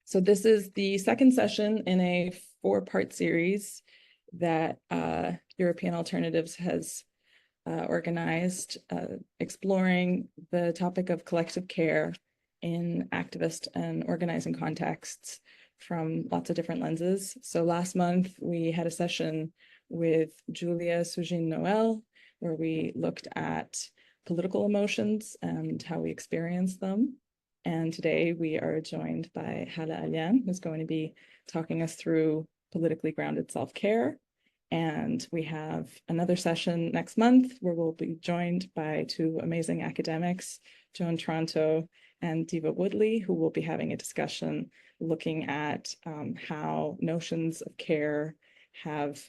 So this is the second session in a four-part series that European Alternatives has organized, exploring the topic of collective care in activist and organizing contexts from lots of different lenses. So last month, we had a session with Julia Sugin-Noel, where we looked at political emotions and how we experience them. And today we are joined by Hala Alyan, who's going to be talking us through politically grounded self-care. And we have another session next month where we'll be joined by two amazing academics, Joan Tronto and Diva Woodley, who will be having a discussion looking at how notions of care have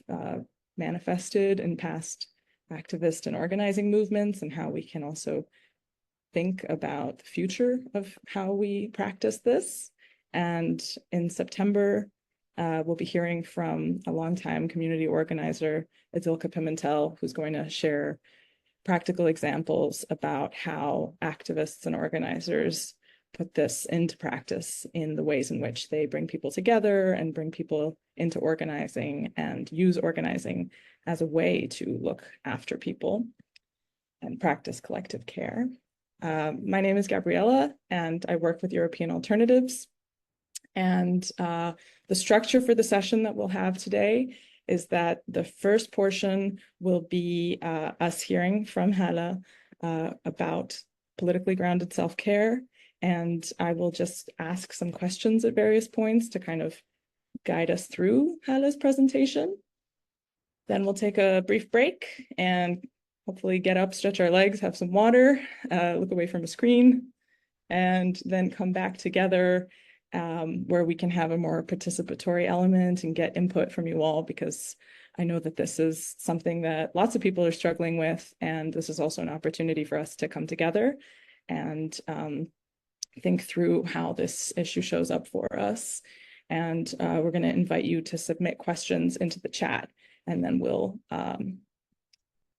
manifested in past activist and organizing movements, and how we can also think about the future of how we practice this. And in September, we'll be hearing from a longtime community organizer, Adilka Pimentel, who's going to share practical examples about how activists and organizers put this into practice in the ways in which they bring people together and bring people into organizing and use organizing as a way to look after people and practice collective care. My name is Gabriella, and I work with European Alternatives. And the structure for the session that we'll have today is that the first portion will be us hearing from Hala about politically grounded self-care. And I will just ask some questions at various points to kind of guide us through Hala's presentation. Then we'll take a brief break and hopefully get up, stretch our legs, have some water, look away from a screen, and then come back together where we can have a more participatory element and get input from you all, because I know that this is something that lots of people are struggling with, and this is also an opportunity for us to come together and think through how this issue shows up for us. And we're going to invite you to submit questions into the chat, and then we'll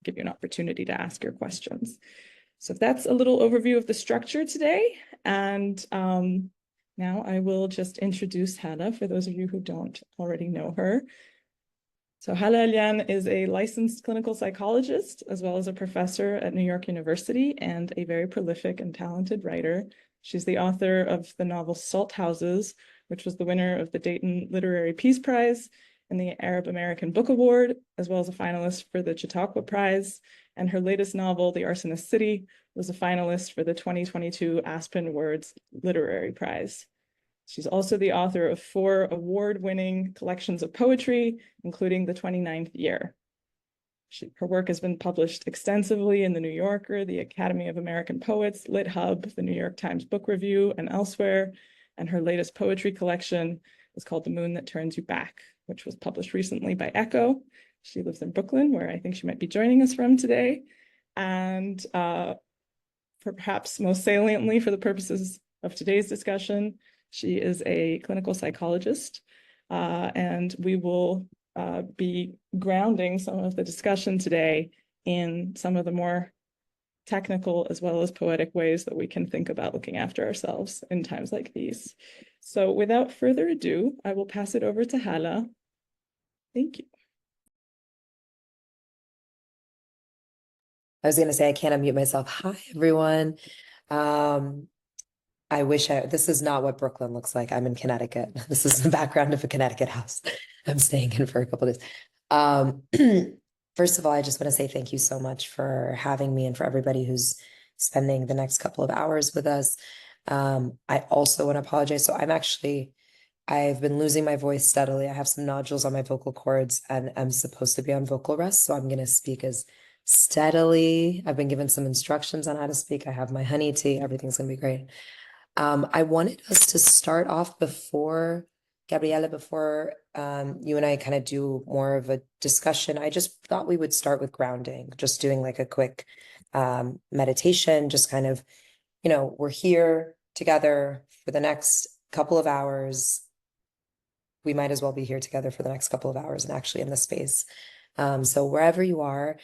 give you an opportunity to ask your questions. So that's a little overview of the structure today. And now I will just introduce Hala for those of you who don't already know her. So Hala Alyan is a licensed clinical psychologist, as well as a professor at New York University, and a very prolific and talented writer. She's the author of the novel Salt Houses, which was the winner of the Dayton Literary Peace Prize and the Arab American Book Award, as well as a finalist for the Chautauqua Prize. And her latest novel, The Arsonist City, was a finalist for the 2022 Aspen Words Literary Prize. She's also the author of 4 award-winning collections of poetry, including The 29th Year. Her work has been published extensively in The New Yorker, the Academy of American Poets, Lit Hub, the New York Times Book Review, and elsewhere. And her latest poetry collection is called The Moon That Turns You Back, which was published recently by Echo. She lives in Brooklyn, where I think she might be joining us from today. And perhaps most saliently for the purposes of today's discussion, she is a clinical psychologist, and we will be grounding some of the discussion today in some of the more technical as well as poetic ways that we can think about looking after ourselves in times like these. So without further ado, I will pass it over to Hala. Thank you. I was going to say, I can't unmute myself. Hi, everyone. I wish this is not what Brooklyn looks like. I'm in Connecticut. This is the background of a Connecticut house I'm staying in for a couple of days. First of all, I just want to say thank you so much for having me and for everybody who's spending the next couple of hours with us. I also want to apologize. So I've been losing my voice steadily. I have some nodules on my vocal cords, and I'm supposed to be on vocal rest. So I'm going to speak as steadily. I've been given some instructions on how to speak. I have my honey tea. Everything's going to be great. I wanted us to start off before, Gabriella, before you and I kind of do more of a discussion. I just thought we would start with grounding, just doing like a quick meditation, just kind of, we're here together for the next couple of hours. We might as well be here together for the next couple of hours and actually in this space. So wherever you are,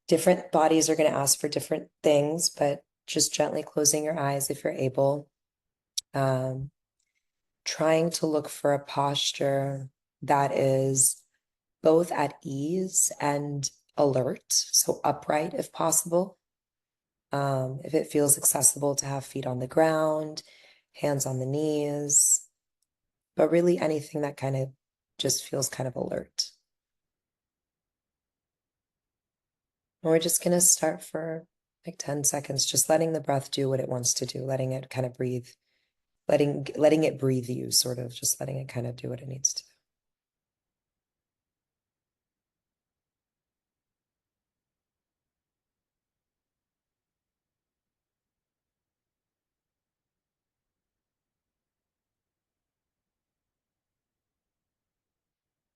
different bodies are going to ask for different things, but just gently closing your eyes if you're able. trying to look for a posture that is both at ease and alert, so upright if possible. If it feels accessible to have feet on the ground, hands on the knees, but really anything that kind of just feels kind of alert. And we're just going to start for like 10 seconds, just letting the breath do what it wants to do, letting it kind of breathe, letting it breathe you, sort of just letting it kind of do what it needs to do.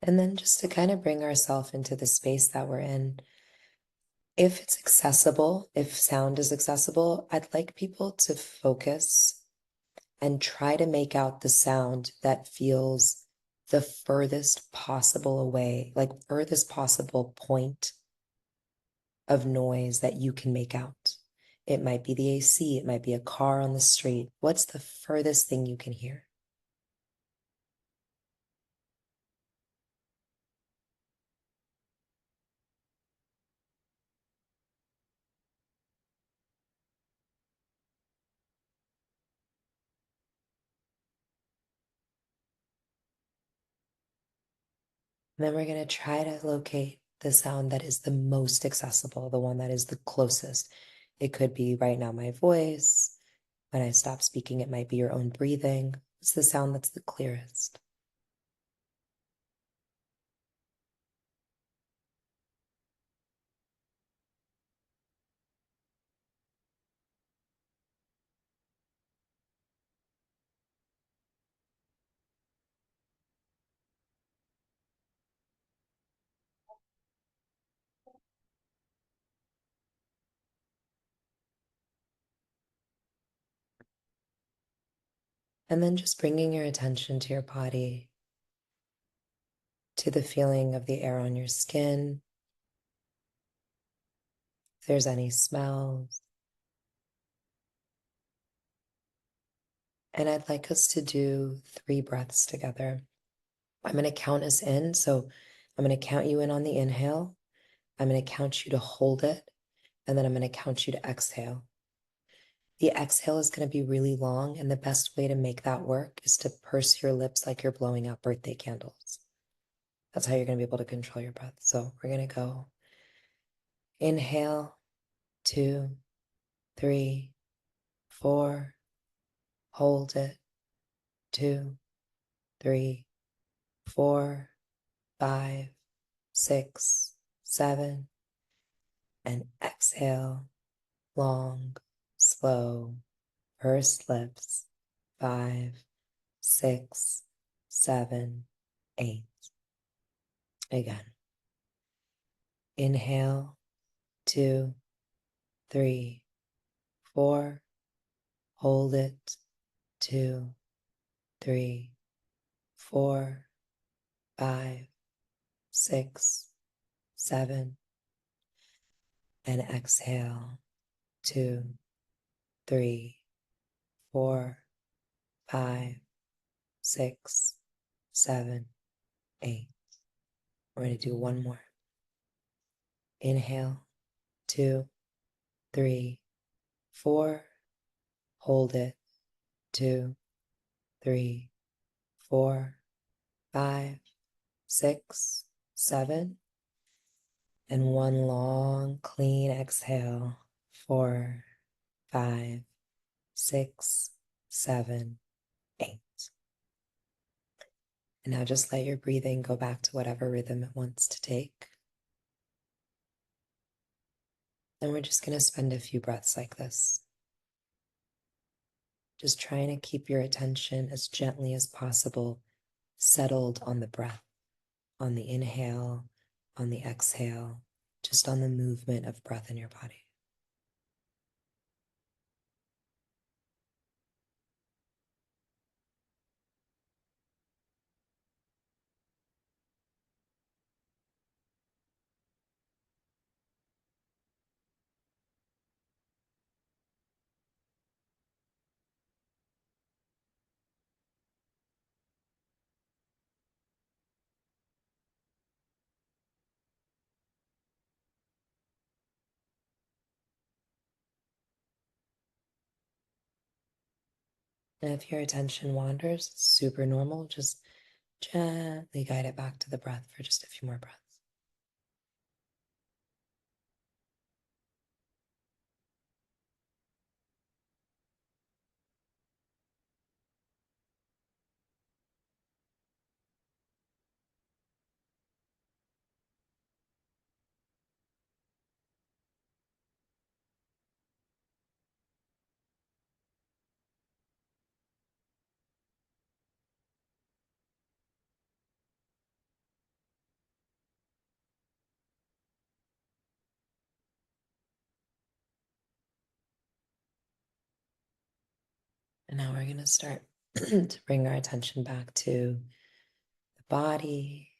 And then just to kind of bring ourselves into the space that we're in, if it's accessible, if sound is accessible, I'd like people to focus and try to make out the sound that feels the furthest possible away, like furthest possible point of noise that you can make out. It might be the AC, it might be a car on the street. What's the furthest thing you can hear? And then we're going to try to locate the sound that is the most accessible, the one that is the closest. It could be right now my voice. When I stop speaking, it might be your own breathing. It's the sound that's the clearest. And then just bringing your attention to your body, to the feeling of the air on your skin. If there's any smells. And I'd like us to do 3 breaths together. I'm going to count us in. So I'm going to count you in on the inhale. I'm going to count you to hold it. And then I'm going to count you to exhale. The exhale is going to be really long. And the best way to make that work is to purse your lips like you're blowing out birthday candles. That's how you're going to be able to control your breath. So we're going to go inhale, 2, 3, 4, hold it, 2, 3, 4, 5, 6, 7, and exhale, long, slow, pursed lips, 5, 6, 7, 8. Again, inhale, 2, 3, 4, hold it, 2, 3, 4, 5, 6, 7, and exhale, 2, 3, 4, 5, 6, 7, 8. We're going to do one more. Inhale, 2, 3, 4, hold it, 2, 3, 4, 5, 6, 7, and one long, clean exhale, 4, 5, 6, 7, 8. And now just let your breathing go back to whatever rhythm it wants to take. And we're just going to spend a few breaths like this. Just trying to keep your attention as gently as possible settled on the breath, on the inhale, on the exhale, just on the movement of breath in your body. And if your attention wanders, it's super normal. Just gently guide it back to the breath for just a few more breaths. And now we're going to start to bring our attention back to the body,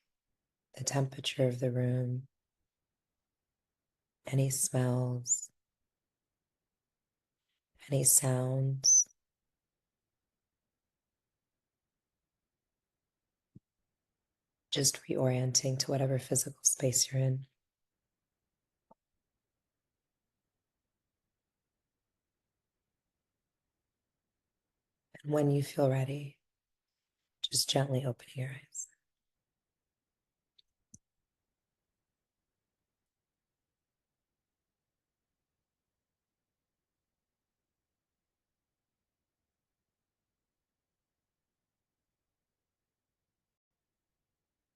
the temperature of the room, any smells, any sounds. Just reorienting to whatever physical space you're in. And when you feel ready, just gently open your eyes.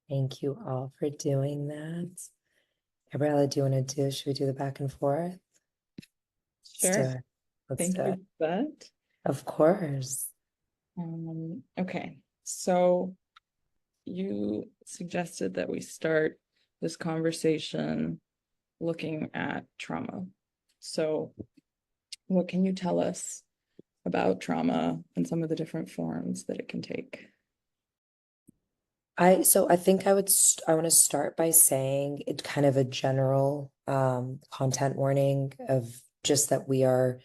Thank you all for doing that. Gabriella, do you want to should we do the back and forth? Let's do Sure. it. Let's Thank do you it. for that. Of course. Okay, so you suggested that we start this conversation looking at trauma. So what can you tell us about trauma and some of the different forms that it can take? I think I want to start by saying it kind of a general content warning of just that we are,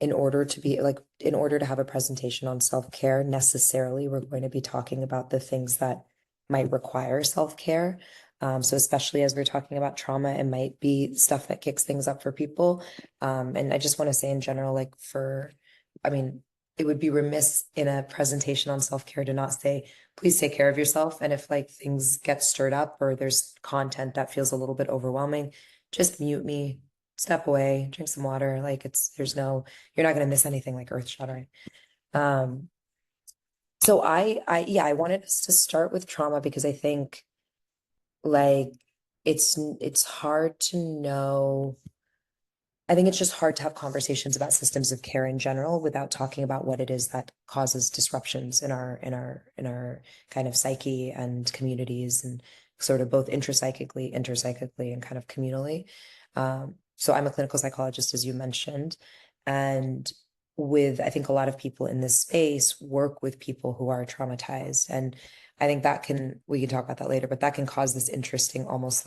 in order to have a presentation on self-care, necessarily we're going to be talking about the things that might require self-care. So especially as we're talking about trauma, it might be stuff that kicks things up for people. And I just want to say in general, I mean, it would be remiss in a presentation on self-care to not say, please take care of yourself. And if things get stirred up or there's content that feels a little bit overwhelming, just mute me, step away, drink some water. You're not going to miss anything earth shattering. So I wanted us to start with trauma because I think it's hard to know. I think it's just hard to have conversations about systems of care in general without talking about what it is that causes disruptions in our kind of psyche and communities, and sort of both intrapsychically, interpsychically, and kind of communally. So I'm a clinical psychologist, as you mentioned, and I think a lot of people in this space work with people who are traumatized. And I think we can talk about that later, but that can cause this interesting, almost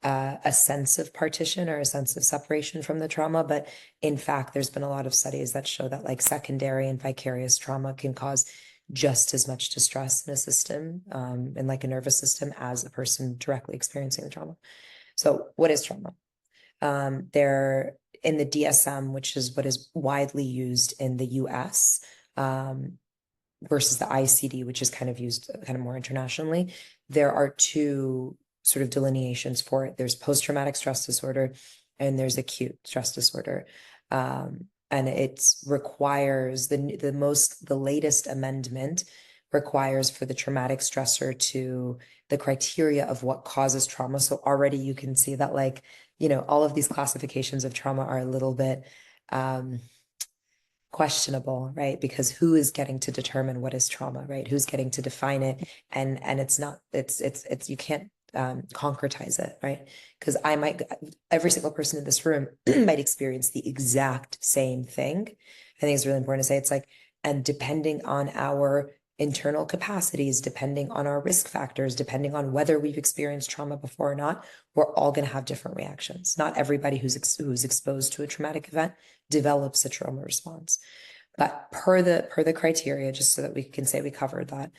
a sense of partition or a sense of separation from the trauma. But in fact, there's been a lot of studies that show that secondary and vicarious trauma can cause just as much distress in a system, and a nervous system, as a person directly experiencing the trauma. So what is trauma? They're in the DSM, which is what is widely used in the US, versus the ICD, which is kind of used more internationally. There are two sort of delineations for it. There's post-traumatic stress disorder and there's acute stress disorder. And it requires the latest amendment requires for the traumatic stressor to the criteria of what causes trauma. So already you can see that all of these classifications of trauma are a little bit questionable, right? Because who is getting to determine what is trauma, right? Who's getting to define it? And it's you can't concretize it, right? Because every single person in this room might experience the exact same thing. I think it's really important to say and depending on our internal capacities, depending on our risk factors, depending on whether we've experienced trauma before or not, we're all going to have different reactions. Not everybody who's exposed to a traumatic event develops a trauma response. But per the criteria, just so that we can say we covered that,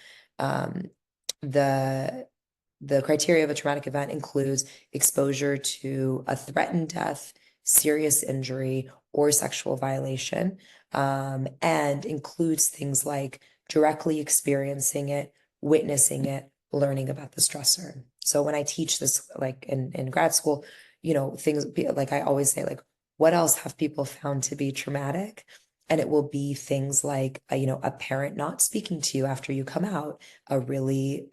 the criteria of a traumatic event includes exposure to a threatened death, serious injury, or sexual violation. and includes things like directly experiencing it, witnessing it, learning about the stressor. So when I teach this, like in grad school, things like I always say, like, what else have people found to be traumatic? And it will be things like, a parent not speaking to you after you come out, a really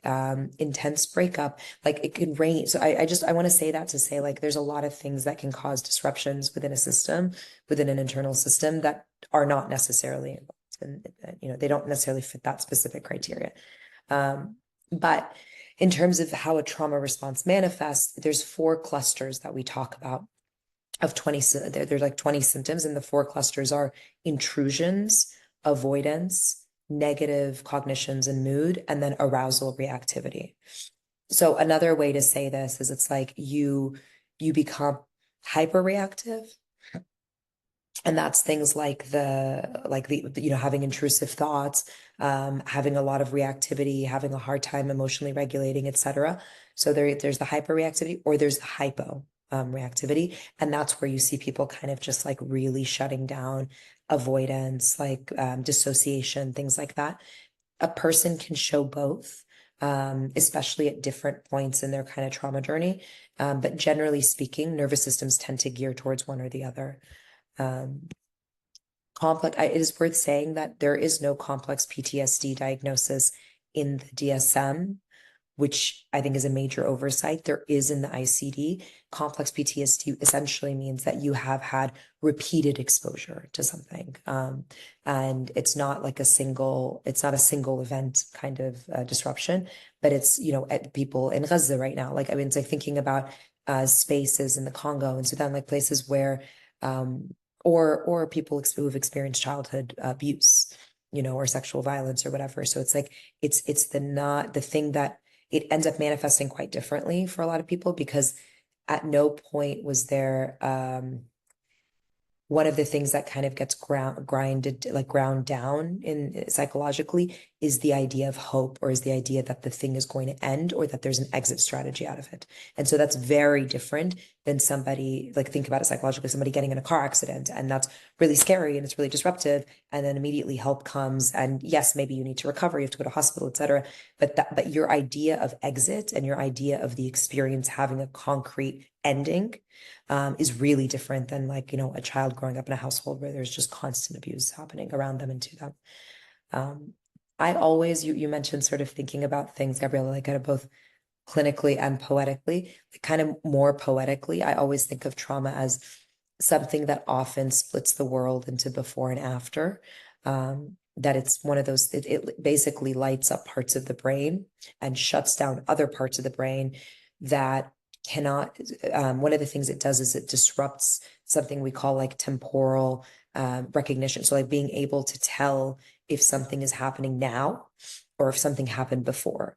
intense breakup. Like it can range. So I want to say that to say, like, there's a lot of things that can cause disruptions within a system, within an internal system, that are not necessarily involved. And, they don't necessarily fit that specific criteria. But in terms of how a trauma response manifests, there's 4 clusters that we talk about of 20, there's like 20 symptoms, and the 4 clusters are intrusions, avoidance, negative cognitions and mood, and then arousal reactivity. So another way to say this is it's like you become hyperreactive. And that's things like having intrusive thoughts, having a lot of reactivity, having a hard time emotionally regulating, etc. So there's the hyperreactivity, or there's the hypo reactivity. And that's where you see people kind of just like really shutting down, avoidance, like dissociation, things like that. A person can show both, especially at different points in their kind of trauma journey. But generally speaking, nervous systems tend to gear towards one or the other. It is worth saying that there is no complex PTSD diagnosis in the DSM, which I think is a major oversight. There is in the ICD. Complex PTSD essentially means that you have had repeated exposure to something. And it's not a single event kind of disruption, but it's, at people in Gaza right now. Like, I mean, it's like thinking about spaces in the Congo and Sudan, like places where, or people who've experienced childhood abuse, or sexual violence or whatever. So it's like, it's the thing that it ends up manifesting quite differently for a lot of people, because at no point was there, one of the things that kind of gets ground down in psychologically is the idea of hope, or is the idea that the thing is going to end, or that there's an exit strategy out of it. And so that's very different than somebody, like, think about it psychologically, somebody getting in a car accident, and that's really scary and it's really disruptive. And then immediately help comes, and yes, maybe you need to recover, you have to go to hospital, etc. But your idea of exit and your idea of the experience having a concrete ending is really different than, like, a child growing up in a household where there's just constant abuse happening around them and to them. I always, you mentioned sort of thinking about things, Gabriella, like kind of both clinically and poetically, like kind of more poetically. I always think of trauma as something that often splits the world into before and after. That it's one of those, it basically lights up parts of the brain and shuts down other parts of the brain that cannot, one of the things it does is it disrupts something we call like temporal recognition. So like being able to tell if something is happening now or if something happened before.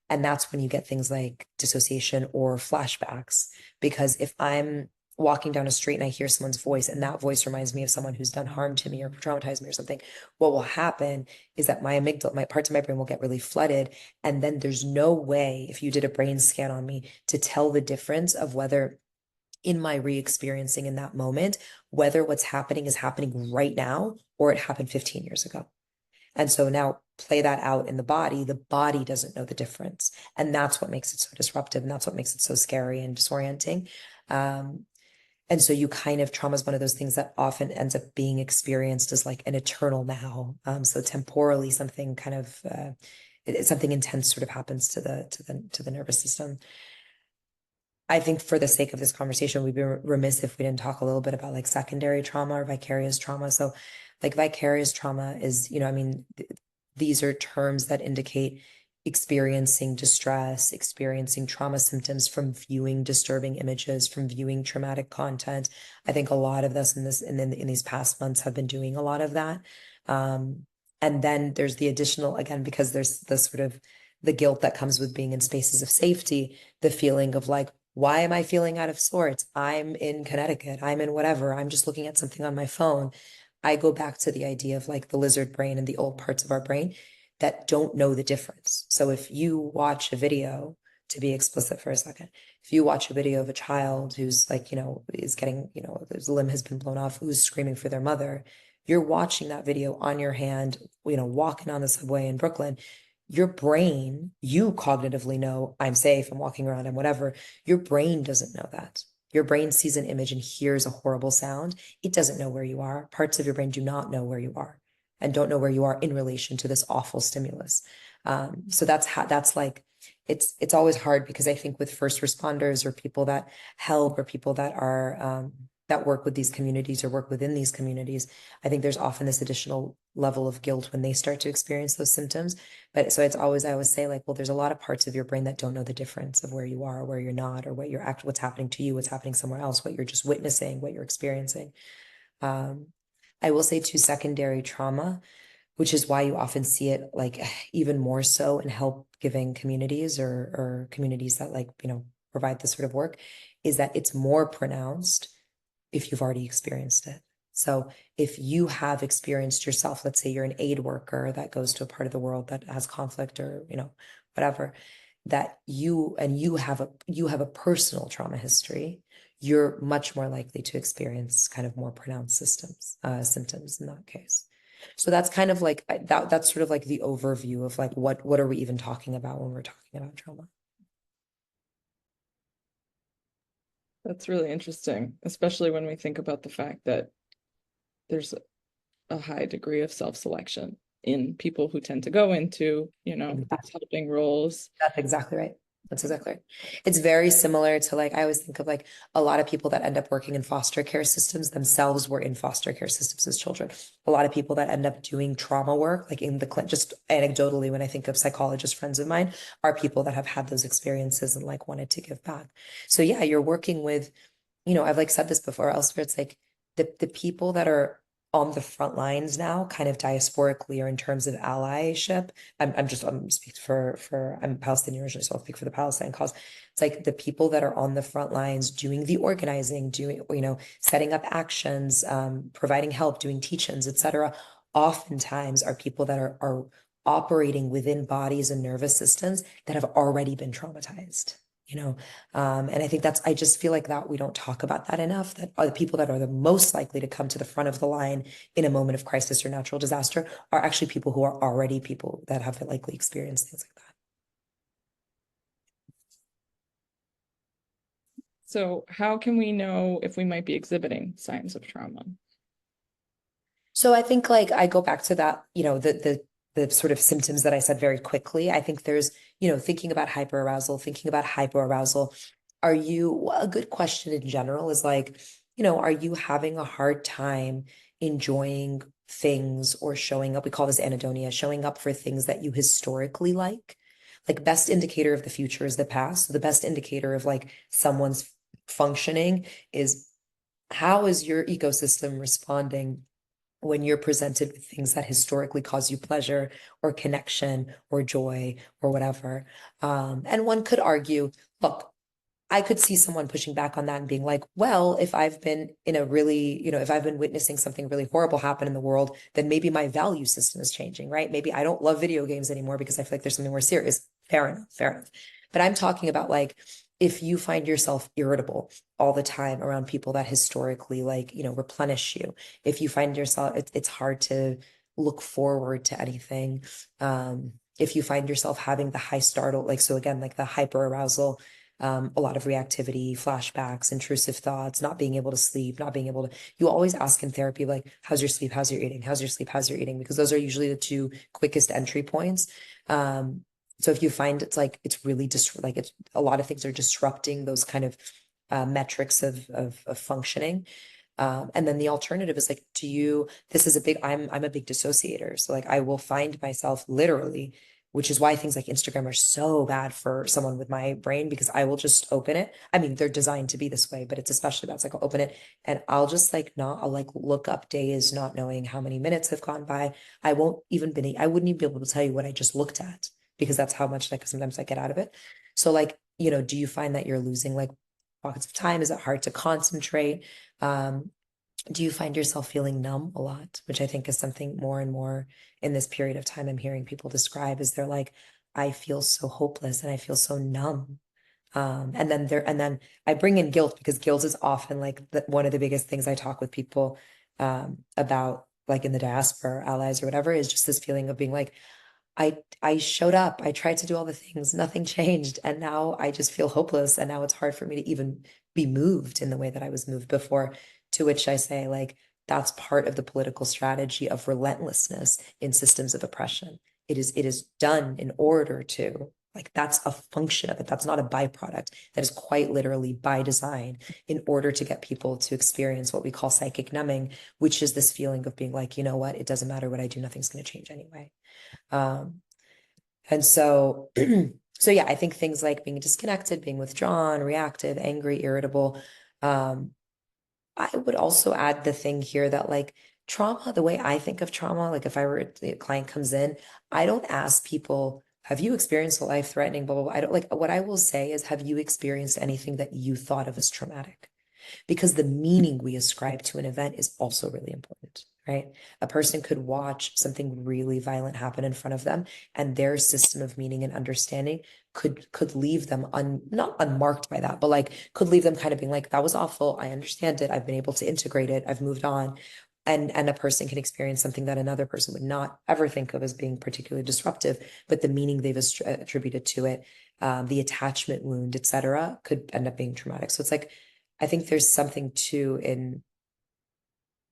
And that's when you get things like dissociation or flashbacks. Because if I'm walking down a street and I hear someone's voice, and that voice reminds me of someone who's done harm to me or traumatized me or something, what will happen is that my amygdala, my parts of my brain will get really flooded. And then there's no way, if you did a brain scan on me, to tell the difference of whether in my re-experiencing in that moment, whether what's happening is happening right now or it happened 15 years ago. And so now play that out in the body doesn't know the difference. And that's what makes it so disruptive. And that's what makes it so scary and disorienting. And so you kind of, trauma is one of those things that often ends up being experienced as like an eternal now. So temporally something kind of, something intense sort of happens to the nervous system. I think for the sake of this conversation, we'd be remiss if we didn't talk a little bit about like secondary trauma or vicarious trauma. So like vicarious trauma is, I mean, these are terms that indicate experiencing distress, experiencing trauma symptoms from viewing disturbing images, from viewing traumatic content. I think a lot of us in these past months have been doing a lot of that. And then there's the additional, again, because there's the sort of the guilt that comes with being in spaces of safety, the feeling of like, why am I feeling out of sorts? I'm in Connecticut. I'm in whatever. I'm just looking at something on my phone. I go back to the idea of like the lizard brain and the old parts of our brain that don't know the difference. So if you watch a video, to be explicit for a second, if you watch a video of a child who's like, is getting, whose limb has been blown off, who's screaming for their mother, you're watching that video on your hand, walking on the subway in Brooklyn, your brain, you cognitively know I'm safe, I'm walking around, and whatever. Your brain doesn't know that. Your brain sees an image and hears a horrible sound. It doesn't know where you are. Parts of your brain do not know where you are and don't know where you are in relation to this awful stimulus. So that's like, it's always hard because I think with first responders or people that help or people that are that work with these communities or work within these communities, I think there's often this additional level of guilt when they start to experience those symptoms. But so I always say like, well, there's a lot of parts of your brain that don't know the difference of where you are, or where you're not, or what's happening to you, what's happening somewhere else, what you're just witnessing, what you're experiencing. I will say too, secondary trauma, which is why you often see it like even more so in help giving communities or communities that provide this sort of work, is that it's more pronounced if you've already experienced it. So if you have experienced yourself, let's say you're an aid worker that goes to a part of the world that has conflict or, whatever, that you have a personal trauma history, you're much more likely to experience kind of more pronounced symptoms in that case. So that's kind of like that's sort of like the overview of like what are we even talking about when we're talking about trauma. That's really interesting, especially when we think about the fact that there's a high degree of self-selection in people who tend to go into, these helping roles. That's exactly right. That's exactly right. It's very similar to like, I always think of like a lot of people that end up working in foster care systems themselves were in foster care systems as children. A lot of people that end up doing trauma work, like in the clinic, just anecdotally, when I think of psychologist friends of mine, are people that have had those experiences and like wanted to give back. So yeah, you're working with, I've like said this before elsewhere, it's like the people that are on the front lines now, kind of diasporically or in terms of allyship. I'm speaking I'm Palestinian originally, so I'll speak for the Palestine cause. It's like the people that are on the front lines doing the organizing, doing, setting up actions, providing help, doing teach-ins, etc. Oftentimes are people that are operating within bodies and nervous systems that have already been traumatized. And I think I just feel like that we don't talk about that enough, that are the people that are the most likely to come to the front of the line in a moment of crisis or natural disaster are actually people who are already people that have likely experienced things like that. So how can we know if we might be exhibiting signs of trauma? So I think like I go back to that, the sort of symptoms that I said very quickly. I think there's, thinking about hyperarousal, thinking about hypoarousal. A good question in general is like, are you having a hard time enjoying things or showing up? We call this anhedonia, showing up for things that you historically like. Like best indicator of the future is the past. So the best indicator of like someone's functioning is how is your ecosystem responding when you're presented with things that historically cause you pleasure or connection or joy or whatever. And one could argue, look, I could see someone pushing back on that and being like, well, if I've been in a really, if I've been witnessing something really horrible happen in the world, then maybe my value system is changing, right? Maybe I don't love video games anymore because I feel like there's something more serious. Fair enough, fair enough. But I'm talking about like, if you find yourself irritable all the time around people that historically replenish you, if you find yourself, it's hard to look forward to anything. If you find yourself having the high startle, like, so again, like the hyper arousal, a lot of reactivity, flashbacks, intrusive thoughts, not being able to sleep, you always ask in therapy, like, how's your sleep? How's your eating? How's your sleep? How's your eating? Because those are usually the two quickest entry points. So if you find it's like, it's really just like it's a lot of things are disrupting those kind of metrics of functioning. And then the alternative is like, I'm a big dissociator. So like I will find myself literally, which is why things like Instagram are so bad for someone with my brain, because I will just open it. I mean, they're designed to be this way, but it's especially bad. It's like I'll open it and I'll just I'll like look up days, not knowing how many minutes have gone by. I wouldn't even be able to tell you what I just looked at, because that's how much sometimes I get out of it. So do you find that you're losing pockets of time? Is it hard to concentrate? Do you find yourself feeling numb a lot, which I think is something more and more in this period of time I'm hearing people describe, is they're like, I feel so hopeless and I feel so numb. And then I bring in guilt, because guilt is often one of the biggest things I talk with people about like in the diaspora, allies or whatever, is just this feeling of being like, I showed up, I tried to do all the things, nothing changed, and now I just feel hopeless, and now it's hard for me to even be moved in the way that I was moved before. To which I say, like, that's part of the political strategy of relentlessness in systems of oppression. It is done in order to, like, that's a function of it. That's not a byproduct. That is quite literally by design in order to get people to experience what we call psychic numbing, which is this feeling of being like, you know what, it doesn't matter what I do, nothing's going to change anyway. And so, so yeah, I think things like being disconnected, being withdrawn, reactive, angry, irritable. I would also add the thing here that, like, trauma, the way I think of trauma, like if a client comes in, I don't ask people, have you experienced a life-threatening, blah, blah, blah. I don't, like, what I will say is, have you experienced anything that you thought of as traumatic? Because the meaning we ascribe to an event is also really important, right? A person could watch something really violent happen in front of them, and their system of meaning and understanding could leave them not unmarked by that, but like could leave them kind of being like, that was awful. I understand it. I've been able to integrate it. I've moved on. And a person can experience something that another person would not ever think of as being particularly disruptive, but the meaning they've attributed to it, the attachment wound, etc., could end up being traumatic. So it's like, I think there's something too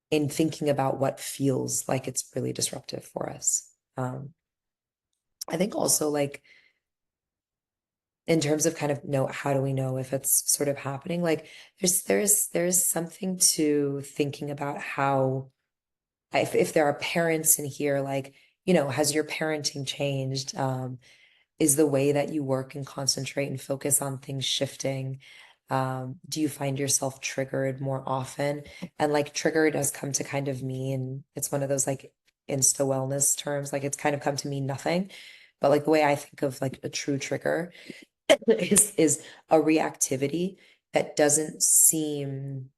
in thinking about what feels like it's really disruptive for us. I think also, like, in terms of kind of how do we know if it's sort of happening? Like there's something to thinking about how, if there are parents in here, like, has your parenting changed? Is the way that you work and concentrate and focus on things shifting? Do you find yourself triggered more often? And like trigger does come to kind of mean, it's one of those like insta wellness terms, like it's kind of come to mean nothing. But like the way I think of like a true trigger is a reactivity that doesn't seem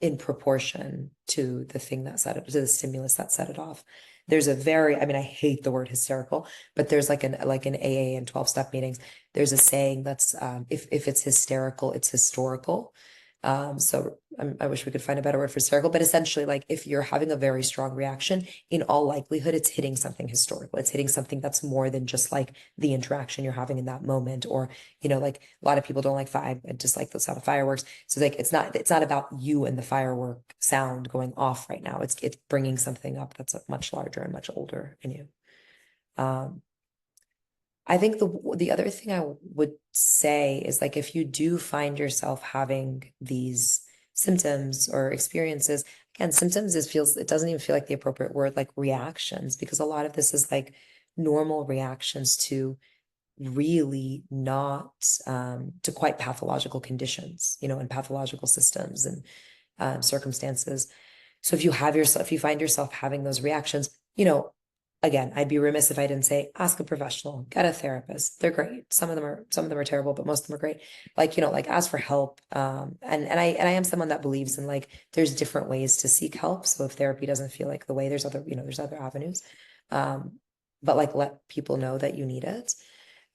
in proportion to the thing that set it, to the stimulus that set it off. There's a very, I mean, I hate the word hysterical, but there's like an AA and 12-step meetings. There's a saying that's if it's hysterical, it's historical. So I wish we could find a better word for hysterical, but essentially, like, if you're having a very strong reaction, in all likelihood, it's hitting something historical. It's hitting something that's more than just like the interaction you're having in that moment, or, like a lot of people don't like fire, just like the sound of fireworks. So like, it's not about you and the firework sound going off right now. It's bringing something up that's much larger and much older in you. I think the other thing I would say is, like, if you do find yourself having these symptoms or experiences, again, symptoms it doesn't even feel like the appropriate word, like reactions, because a lot of this is like normal reactions to really not to quite pathological conditions, and pathological systems and circumstances. So if you find yourself having those reactions, again, I'd be remiss if I didn't say, ask a professional, get a therapist. They're great. Some of them are terrible, but most of them are great. Like, like, ask for help. And I am someone that believes in, like, there's different ways to seek help. So if therapy doesn't feel like the way, there's other avenues. But like, let people know that you need it.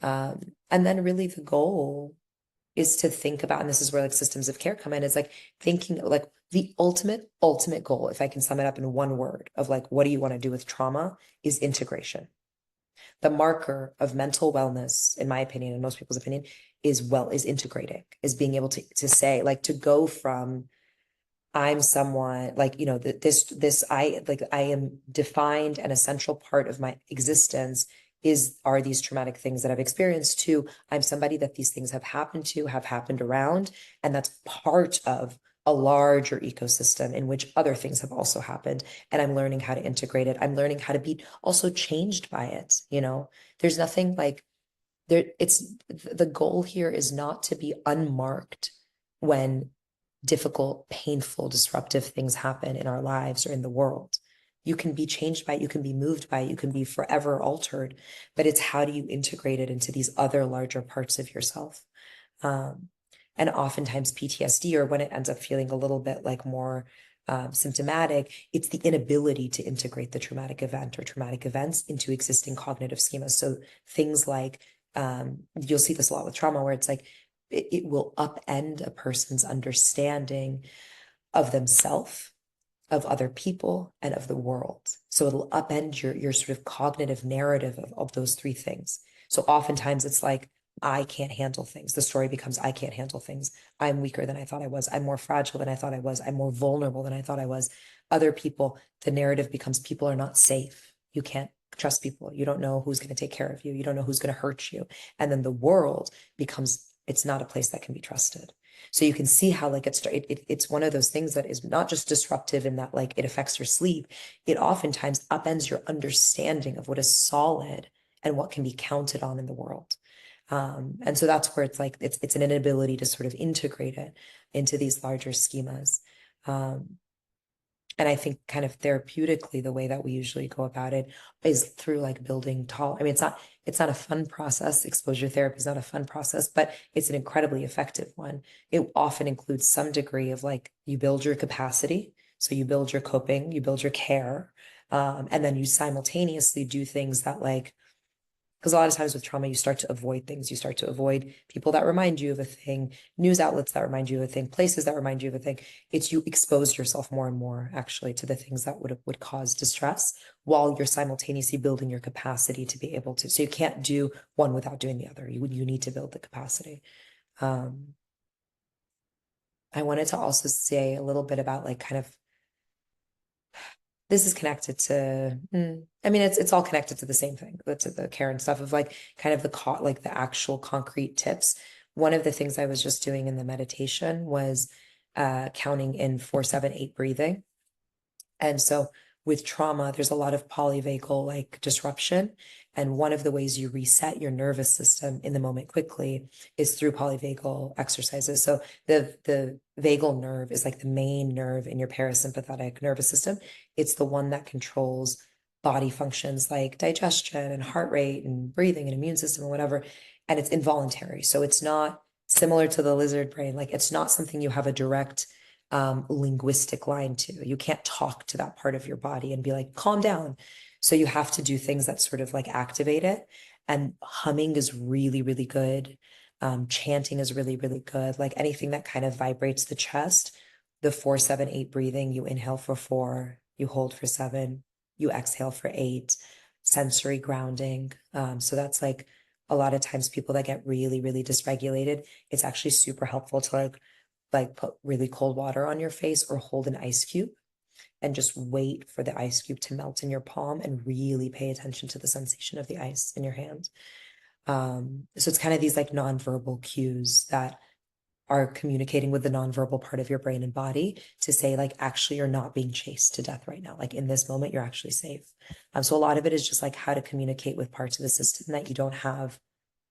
And then really the goal is to think about, and this is where like systems of care come in, is like thinking like the ultimate goal, if I can sum it up in one word, of like, what do you want to do with trauma, is integration. The marker of mental wellness, in my opinion, and most people's opinion, is integrating, is being able to say, like, to go from, I'm someone like, I am defined, an essential part of my existence are these traumatic things that I've experienced, to I'm somebody that these things have happened around, and that's part of a larger ecosystem in which other things have also happened, and I'm learning how to integrate it. I'm learning how to be also changed by it. There's nothing like the goal here is not to be unmarked when difficult, painful, disruptive things happen in our lives or in the world. You can be changed by it, you can be moved by it, you can be forever altered, but it's how do you integrate it into these other larger parts of yourself? And oftentimes PTSD, or when it ends up feeling a little bit like more symptomatic, it's the inability to integrate the traumatic event or traumatic events into existing cognitive schemas. So things like, you'll see this a lot with trauma, where it's like, it will upend a person's understanding of themselves, of other people and of the world. So it'll upend your sort of cognitive narrative of those three things. So oftentimes it's like, I can't handle things. The story becomes, I can't handle things. I'm weaker than I thought I was. I'm more fragile than I thought I was. I'm more vulnerable than I thought I was. Other people, the narrative becomes people are not safe. You can't trust people. You don't know who's going to take care of you. You don't know who's going to hurt you. And then the world becomes, it's not a place that can be trusted. So you can see how like it's one of those things that is not just disruptive in that like it affects your sleep. It oftentimes upends your understanding of what is solid and what can be counted on in the world. And so that's where it's like it's an inability to sort of integrate it into these larger schemas. And I think kind of therapeutically, the way that we usually go about it is through like building tall. I mean, it's not a fun process. Exposure therapy is not a fun process, but it's an incredibly effective one. It often includes some degree of like you build your capacity. So you build your coping, you build your care, and then you simultaneously do things that like because a lot of times with trauma, you start to avoid things. You start to avoid people that remind you of a thing, news outlets that remind you of a thing, places that remind you of a thing. It's you expose yourself more and more actually to the things that would cause distress while you're simultaneously building your capacity to be able to. So you can't do one without doing the other. You need to build the capacity. I wanted to also say a little bit about like kind of this is connected to, I mean, it's all connected to the same thing, to the care and stuff of like kind of like the actual concrete tips. One of the things I was just doing in the meditation was counting in 4-7-8 breathing. And so with trauma, there's a lot of polyvagal like disruption. And one of the ways you reset your nervous system in the moment quickly is through polyvagal exercises. So the vagal nerve is like the main nerve in your parasympathetic nervous system. It's the one that controls body functions like digestion and heart rate and breathing and immune system and whatever. And it's involuntary. So it's not similar to the lizard brain. Like it's not something you have a direct linguistic line to. You can't talk to that part of your body and be like, calm down. So you have to do things that sort of like activate it. And humming is really, really good. Chanting is really, really good. Like anything that kind of vibrates the chest. The 4-7-8 breathing, you inhale for 4, you hold for 7, you exhale for 8, sensory grounding. So that's like a lot of times people that get really, really dysregulated, it's actually super helpful to like put really cold water on your face or hold an ice cube and just wait for the ice cube to melt in your palm and really pay attention to the sensation of the ice in your hand. So it's kind of these like nonverbal cues that are communicating with the nonverbal part of your brain and body to say like, actually, you're not being chased to death right now. Like in this moment, you're actually safe. So a lot of it is just like how to communicate with parts of the system that you don't have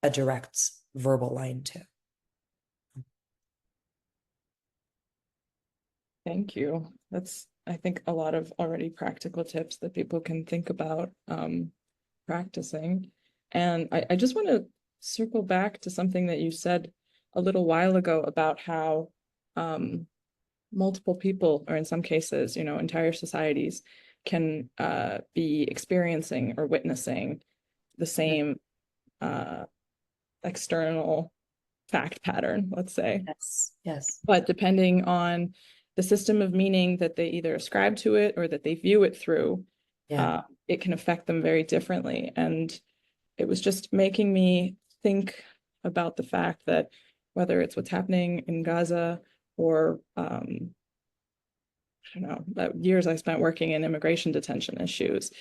a direct verbal line to. Thank you. That's, I think, a lot of already practical tips that people can think about practicing. And I just want to circle back to something that you said a little while ago about how multiple people, or in some cases, entire societies can be experiencing or witnessing the same external fact pattern, let's say. Yes, yes. But depending on the system of meaning that they either ascribe to it or that they view it through, it can affect them very differently. And it was just making me think about the fact that whether it's what's happening in Gaza or I don't know, that years I spent working in immigration detention issues,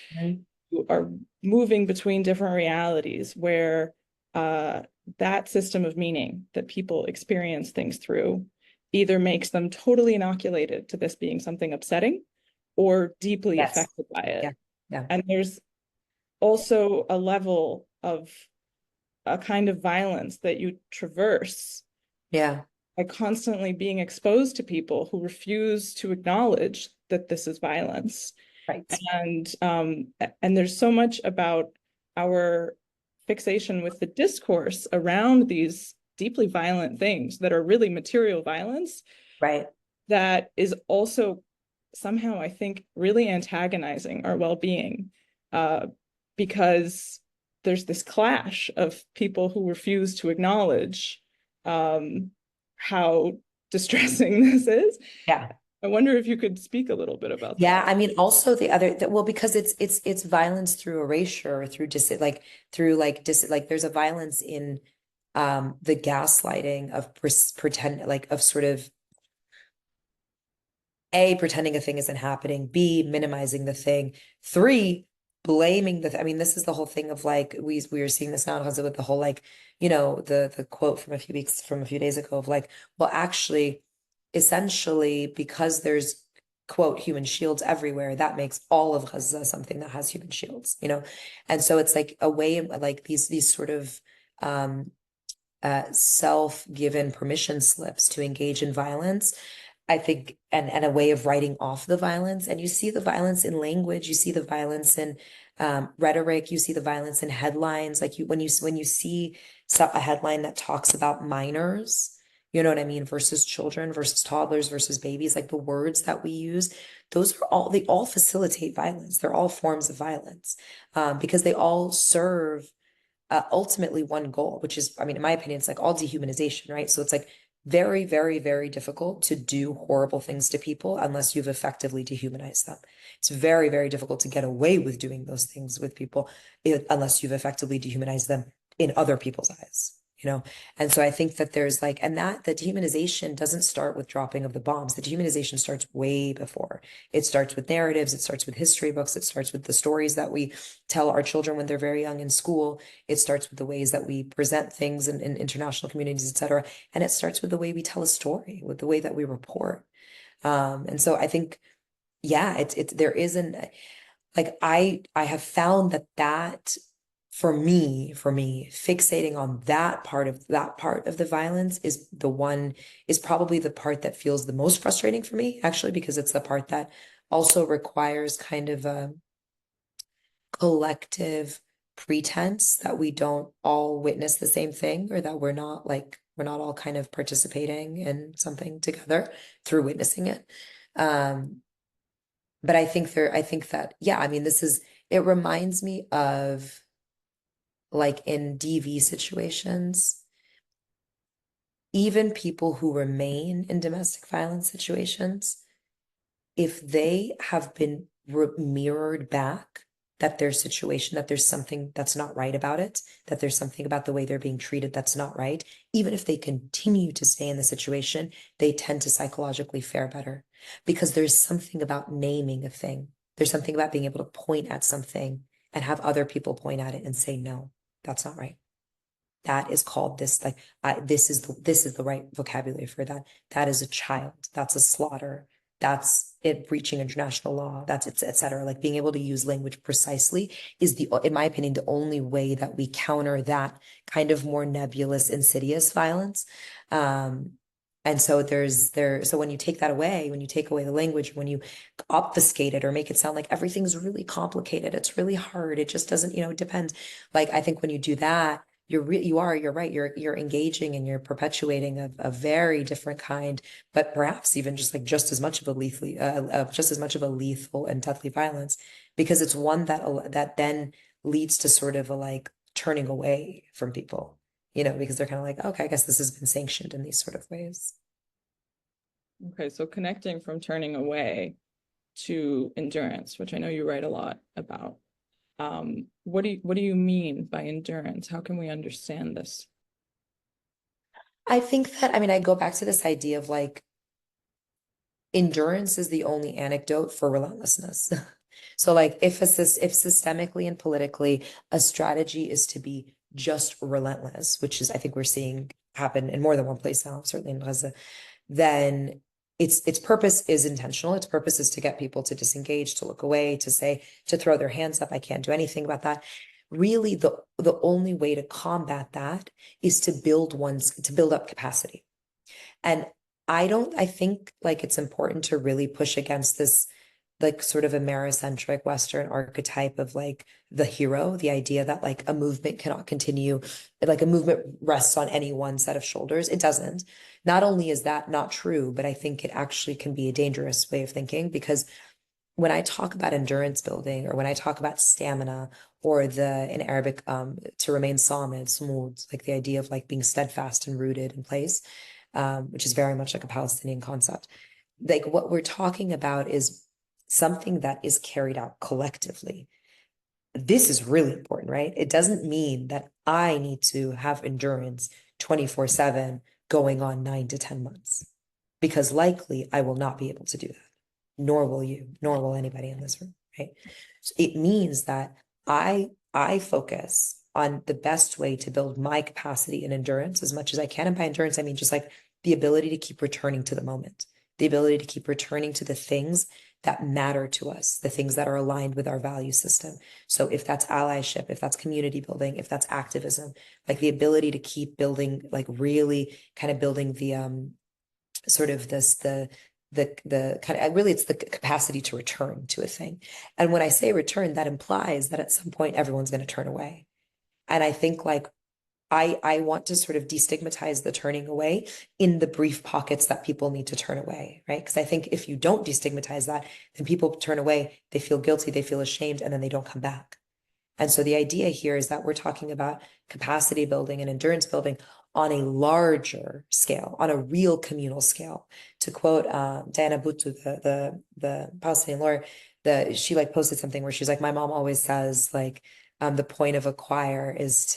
are moving between different realities where that system of meaning that people experience things through either makes them totally inoculated to this being something upsetting or deeply affected by it. And there's also a level of a kind of violence that you traverse by constantly being exposed to people who refuse to acknowledge that this is violence. And there's so much about our fixation with the discourse around these deeply violent things that are really material violence, that is also somehow, I think, really antagonizing our well-being, because there's this clash of people who refuse to acknowledge how distressing this is, I wonder if you could speak a little bit about Yeah, that. I mean, also the other that well, because it's violence through erasure, through dis like through like dis like there's a violence in the gaslighting of pretend like of sort of A, pretending a thing isn't happening, B, minimizing the thing, three, blaming I mean, this is the whole thing of like we are seeing this now because with the whole like, the quote from a few days ago of like, well, actually, essentially, because there's quote human shields everywhere, that makes all of Gaza something that has human shields, And so it's like a way like these sort of self-given permission slips to engage in violence, I think, and a way of writing off the violence. And you see the violence in language, you see the violence in rhetoric, you see the violence in headlines. Like when you see a headline that talks about minors, you know what I mean, versus children, versus toddlers, versus babies, like the words that we use, they all facilitate violence. They're all forms of violence, because they all serve ultimately one goal, which is, I mean, in my opinion, it's like all dehumanization, right? So it's like very, very, very difficult to do horrible things to people unless you've effectively dehumanized them. It's very, very difficult to get away with doing those things with people unless you've effectively dehumanized them in other people's eyes. And so I think that there's like, and that the dehumanization doesn't start with dropping of the bombs. The dehumanization starts way before. It starts with narratives, it starts with history books, it starts with the stories that we tell our children when they're very young in school. It starts with the ways that we present things in international communities, et cetera. And it starts with the way we tell a story, with the way that we report. And so I think, yeah, there isn't like I have found that for me, fixating on that part of the violence is probably the part that feels the most frustrating for me, actually, because it's the part that also requires kind of a collective pretense that we don't all witness the same thing, or that we're not all kind of participating in something together through witnessing it. But I think that, yeah, I mean, it reminds me of like in DV situations, even people who remain in domestic violence situations, if they have been mirrored back that there's something that's not right about it, that there's something about the way they're being treated that's not right, even if they continue to stay in the situation, they tend to psychologically fare better because there's something about naming a thing. There's something about being able to point at something and have other people point at it and say, no, that's not right. That is called this, like, this is the right vocabulary for that. That is a child. That's a slaughter. That's it breaching international law. That's it, et cetera. Like being able to use language precisely is in my opinion, the only way that we counter that kind of more nebulous, insidious violence. And so so when you take that away, when you take away the language, when you obfuscate it or make it sound like everything's really complicated, it's really hard, it just doesn't, it depends. Like, I think when you do that, you're right. You're engaging and you're perpetuating a very different kind, but perhaps even just as much of a lethal and deadly violence, because it's one that then leads to sort of a like turning away from people, because they're kind of like, okay, I guess this has been sanctioned in these sort of ways. Okay, so connecting from turning away to endurance, which I know you write a lot about. What do you mean by endurance? How can we understand this? I think that, I mean, I go back to this idea of like endurance is the only antidote for relentlessness. So like if systemically and politically a strategy is to be just relentless, which is I think we're seeing happen in more than one place now, certainly in Gaza, then its purpose is intentional. Its purpose is to get people to disengage, to look away, to throw their hands up. I can't do anything about that. Really, the only way to combat that is to build up capacity. And I think like it's important to really push against this like sort of Americentric Western archetype of like the hero, the idea that like a movement cannot continue, like a movement rests on any one set of shoulders. It doesn't. Not only is that not true, but I think it actually can be a dangerous way of thinking, because when I talk about endurance building, or when I talk about stamina, or in Arabic, to remain samid, smooth, like the idea of like being steadfast and rooted in place, which is very much like a Palestinian concept. like what we're talking about is something that is carried out collectively. This is really important, right? It doesn't mean that I need to have endurance 24/7 going on 9 to 10 months, because likely I will not be able to do that, nor will you, nor will anybody in this room, right? So it means that I focus on the best way to build my capacity and endurance as much as I can. And by endurance, I mean just like the ability to keep returning to the moment, the ability to keep returning to the things that matter to us, the things that are aligned with our value system. So if that's allyship, if that's community building, if that's activism, like the ability to keep building, like really kind of building the sort of this the kind of really it's the capacity to return to a thing. And when I say return, that implies that at some point everyone's going to turn away. And I think like I want to sort of destigmatize the turning away in the brief pockets that people need to turn away, right? Because I think if you don't destigmatize that, then people turn away, they feel guilty, they feel ashamed, and then they don't come back. And so the idea here is that we're talking about capacity building and endurance building on a larger scale, on a real communal scale. To quote Diana Buttu, the Palestinian lawyer, she like posted something where she's like, my mom always says like the point of a choir is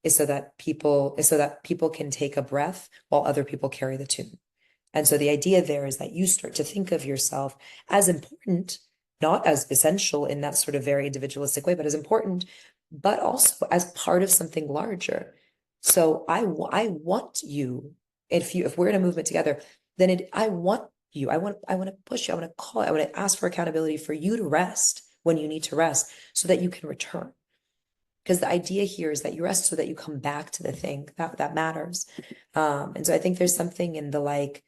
so that people can take a breath while other people carry the tune. And so the idea there is that you start to think of yourself as important, not as essential in that sort of very individualistic way, but as important, but also as part of something larger. So I want you, if we're in a movement together, then I want you, I want to push you, I want to call, I want to ask for accountability for you to rest when you need to rest so that you can return. Because the idea here is that you rest so that you come back to the thing that matters. And so I think there's something in the like,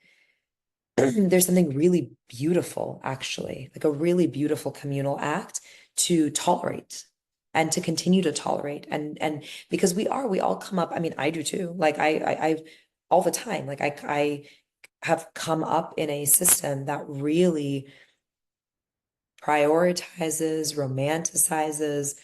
there's something really beautiful, actually, like a really beautiful communal act to tolerate and to continue to tolerate. And because we all come up, I mean, I do too. Like I all the time, like I have come up in a system that really prioritizes, romanticizes,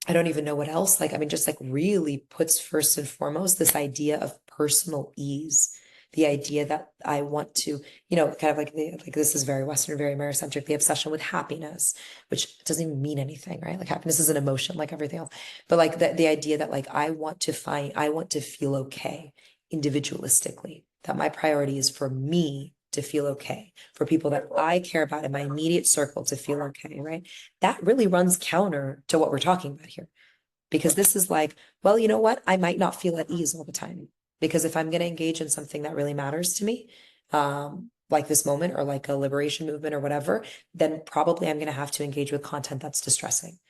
I don't even know what else. Like, I mean, just like really puts first and foremost this idea of personal ease, the idea that I want to, kind of like this is very Western, very Americentric, the obsession with happiness, which doesn't even mean anything, right? Like happiness is an emotion like everything else. But like the idea that like I want to feel okay individualistically, that my priority is for me to feel okay, for people that I care about in my immediate circle to feel okay, right? That really runs counter to what we're talking about here. Because this is like, well, you know what? I might not feel at ease all the time. Because if I'm going to engage in something that really matters to me, like this moment or like a liberation movement or whatever, then probably I'm going to have to engage with content that's distressing.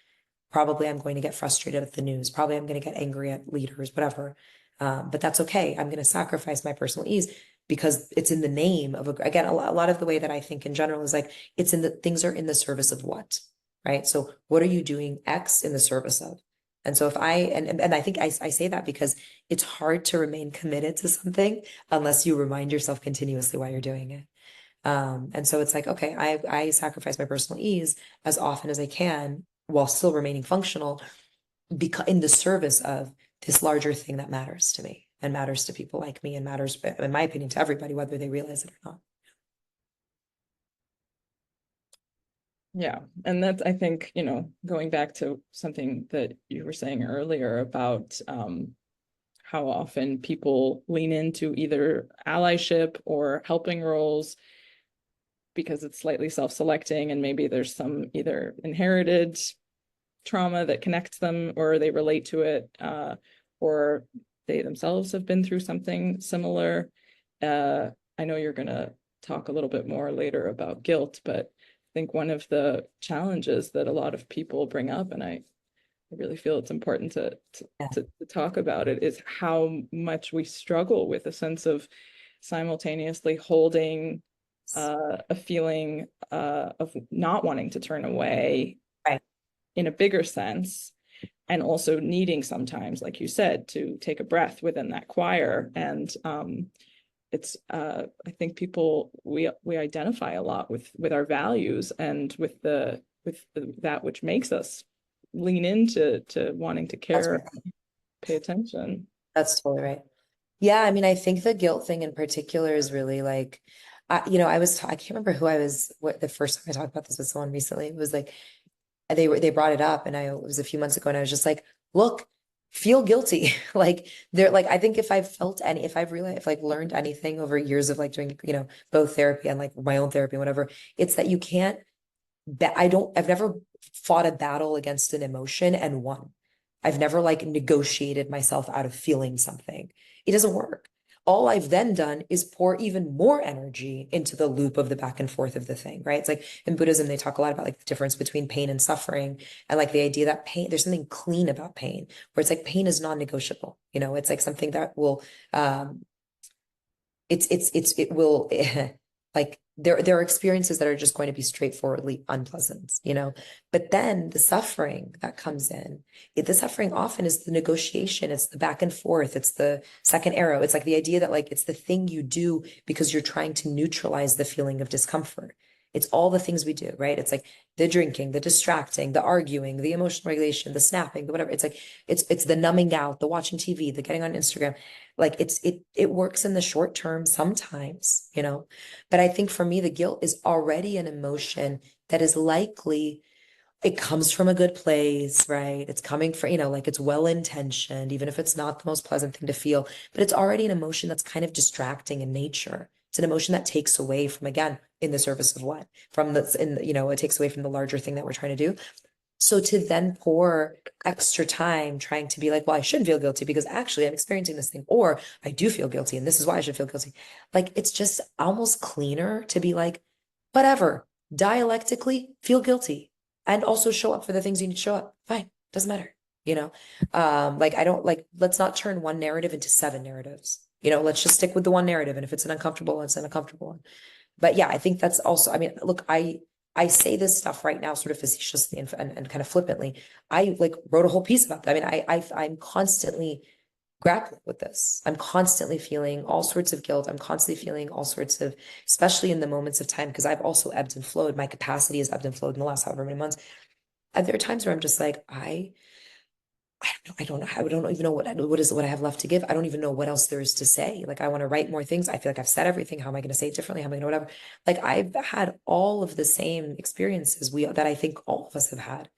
Probably I'm going to get frustrated at the news. Probably I'm going to get angry at leaders, whatever. But that's okay. I'm going to sacrifice my personal ease because it's in the name of again, a lot of the way that I think in general is like it's in the things are in the service of what, right? So what are you doing X in the service of? And so if and I think I say that because it's hard to remain committed to something unless you remind yourself continuously why you're doing it. And so it's like, okay, I sacrifice my personal ease as often as I can while still remaining functional because in the service of this larger thing that matters to me and matters to people like me and matters, in my opinion, to everybody, whether they realize it or not. Yeah, and that's, I think, going back to something that you were saying earlier about how often people lean into either allyship or helping roles because it's slightly self-selecting and maybe there's some either inherited trauma that connects them or they relate to it or they themselves have been through something similar. I know you're going to talk a little bit more later about guilt, but I think one of the challenges that a lot of people bring up, and I really feel it's important to talk about it, is how much we struggle with a sense of simultaneously holding a feeling of not wanting to turn away Right. in a bigger sense, and also needing sometimes, like you said, to take a breath within that choir. And it's I think people we identify a lot with our values and with that which makes us lean into wanting to care, Right. pay attention. That's totally right. Yeah, I mean, I think the guilt thing in particular is really like, I can't remember who I was, what the first time I talked about this with someone recently. It was like, they brought it up, and it was a few months ago, and I was just like, look, feel guilty. Like, they're like, I think if I've realized, if like learned anything over years of like doing, both therapy and like my own therapy and whatever, it's that you can't, I've never fought a battle against an emotion and won. I've never like negotiated myself out of feeling something. It doesn't work. All I've then done is pour even more energy into the loop of the back and forth of the thing, right? It's like in Buddhism, they talk a lot about like the difference between pain and suffering, and like the idea that pain, there's something clean about pain, where it's like pain is non-negotiable. It's like something that will, um, it will like there are experiences that are just going to be straightforwardly unpleasant. But then the suffering that comes in, the suffering often is the negotiation, it's the back and forth, it's the second arrow. It's like the idea that like it's the thing you do because you're trying to neutralize the feeling of discomfort. It's all the things we do, right? It's like the drinking, the distracting, the arguing, the emotional regulation, the snapping, the whatever. It's like it's the numbing out, the watching TV, the getting on Instagram. Like it works in the short term sometimes. But I think for me, the guilt is already an emotion that is likely, it comes from a good place, right? It's coming from, like it's well intentioned, even if it's not the most pleasant thing to feel, but it's already an emotion that's kind of distracting in nature. It's an emotion that takes away from, again, in the service of what? It takes away from the larger thing that we're trying to do. So to then pour extra time trying to be like, well, I shouldn't feel guilty because actually I'm experiencing this thing, or I do feel guilty and this is why I should feel guilty. Like it's just almost cleaner to be like, whatever, dialectically feel guilty and also show up for the things you need to show up. Fine, doesn't matter. Like I don't like, let's not turn one narrative into seven narratives. Let's just stick with the one narrative. And if it's an uncomfortable one, it's an uncomfortable one. But yeah, I think that's also, I mean, look, I say this stuff right now sort of facetiously and kind of flippantly. I like wrote a whole piece about that. I mean, I'm constantly grappling with this. I'm constantly feeling all sorts of guilt. I'm constantly feeling all sorts of, especially in the moments of time, because I've also ebbed and flowed. My capacity has ebbed and flowed in the last however many months. And there are times where I'm just like, I don't know. I don't even know what I have left to give. I don't even know what else there is to say. Like I want to write more things. I feel like I've said everything. How am I going to say it differently? How am I going to whatever? Like I've had all of the same experiences that I think all of us have had,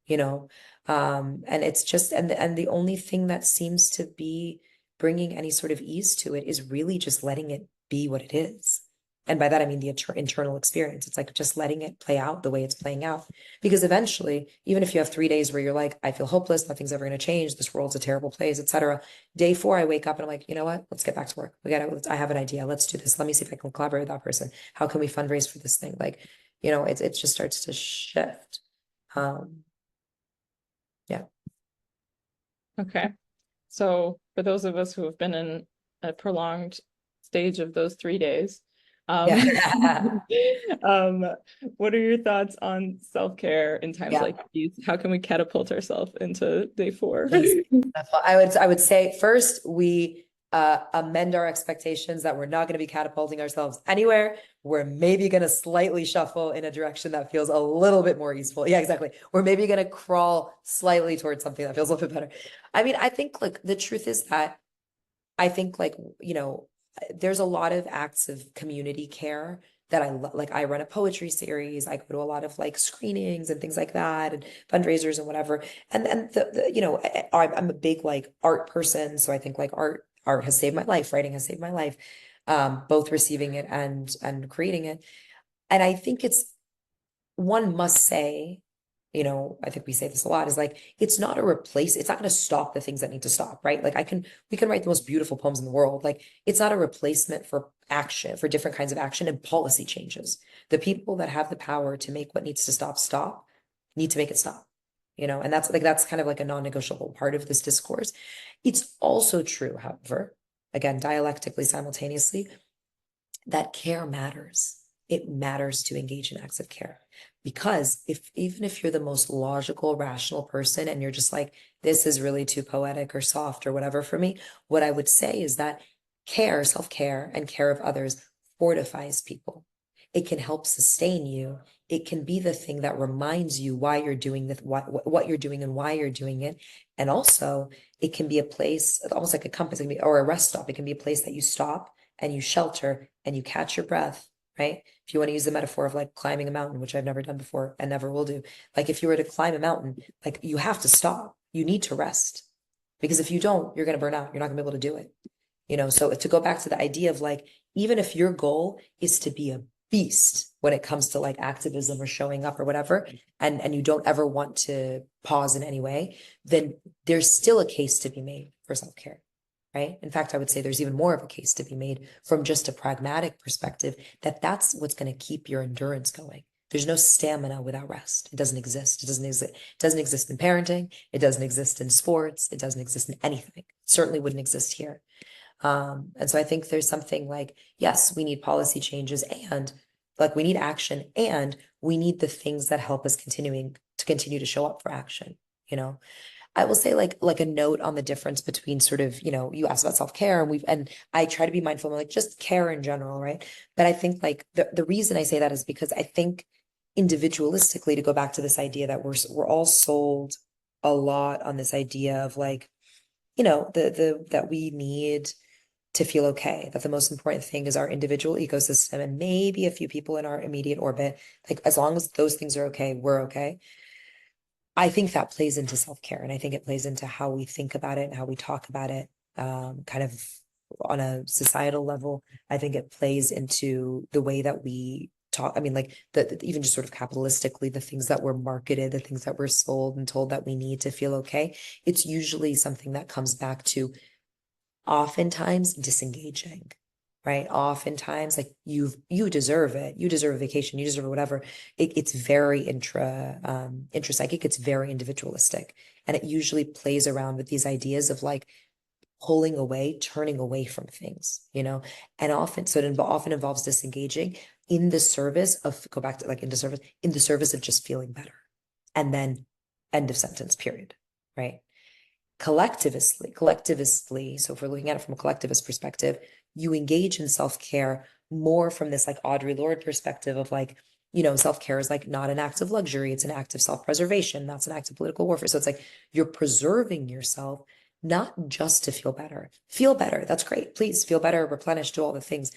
you know. And it's just and the only thing that seems to be bringing any sort of ease to it is really just letting it be what it is. And by that, I mean the internal experience. It's like just letting it play out the way it's playing out. Because eventually, even if you have 3 days where you're like, I feel hopeless, nothing's ever going to change, this world's a terrible place, etc. Day 4, I wake up and I'm like, you know what? Let's get back to work. I have an idea. Let's do this. Let me see if I can collaborate with that person. How can we fundraise for this thing? Like, it just starts to shift. Yeah. Okay. So for those of us who have been in a prolonged stage of those 3 days, um, Yeah. um, what are your thoughts on self-care in times Yeah. like these? How can we catapult ourselves into day 4? I would say first we amend our expectations that we're not going to be catapulting ourselves anywhere. We're maybe going to slightly shuffle in a direction that feels a little bit more useful. Yeah, exactly. We're maybe going to crawl slightly towards something that feels a little bit better. I mean, I think like the truth is that I think like, there's a lot of acts of community care that like I run a poetry series. I go to a lot of like screenings and things like that and fundraisers and whatever. And I'm a big like art person. So I think like art has saved my life. Writing has saved my life. Both receiving it and creating it. And I think one must say, I think we say this a lot, is like, it's not it's not going to stop the things that need to stop, right? Like we can write the most beautiful poems in the world. Like it's not a replacement for action, for different kinds of action and policy changes. The people that have the power to make what needs to stop need to make it stop, and that's kind of like a non-negotiable part of this discourse. It's also true, however, again, dialectically, simultaneously, that care matters. It matters to engage in acts of care. Because even if you're the most logical, rational person and you're just like, this is really too poetic or soft or whatever for me, what I would say is that care, self-care, and care of others fortifies people. It can help sustain you. It can be the thing that reminds you why you're doing this, what you're doing and why you're doing it. And also, it can be a place, almost like a compass, or a rest stop. It can be a place that you stop and you shelter and you catch your breath, right? If you want to use the metaphor of like climbing a mountain, which I've never done before and never will do. Like if you were to climb a mountain, like you have to stop. You need to rest. Because if you don't, you're going to burn out. You're not going to be able to do it. So to go back to the idea of like, even if your goal is to be a beast when it comes to like activism or showing up or whatever, and you don't ever want to pause in any way, then there's still a case to be made for self-care, right? In fact, I would say there's even more of a case to be made from just a pragmatic perspective that that's what's going to keep your endurance going. There's no stamina without rest. It doesn't exist. It doesn't exist. It doesn't exist in parenting. It doesn't exist in sports. It doesn't exist in anything. It certainly wouldn't exist here. And so I think there's something like, yes, we need policy changes and like we need action and we need the things that help us continue to show up for action. I will say like a note on the difference between sort of, you asked about self-care and I try to be mindful of like just care in general, right? But I think like the reason I say that is because I think individualistically, to go back to this idea that we're all sold a lot on this idea of like, that we need to feel okay, that the most important thing is our individual ecosystem and maybe a few people in our immediate orbit. Like as long as those things are okay, we're okay. I think that plays into self-care, and I think it plays into how we think about it and how we talk about it, kind of on a societal level. I think it plays into the way that we talk. I mean, like even just sort of capitalistically, the things that we're marketed, the things that we're sold and told that we need to feel okay. It's usually something that comes back to oftentimes disengaging, right? Oftentimes, like you deserve it. You deserve a vacation. You deserve whatever. It's very intrapsychic. It's very individualistic, and it usually plays around with these ideas of like pulling away, turning away from things, and often it often involves disengaging in the service of go back to like in the service of just feeling better, and then end of sentence. Period. Right? Collectivistly, so if we're looking at it from a collectivist perspective, you engage in self-care more from this like Audre Lorde perspective of like, self-care is like not an act of luxury, it's an act of self-preservation, that's an act of political warfare. So it's like you're preserving yourself not just to feel better. Feel better, that's great. Please feel better, replenish, do all the things,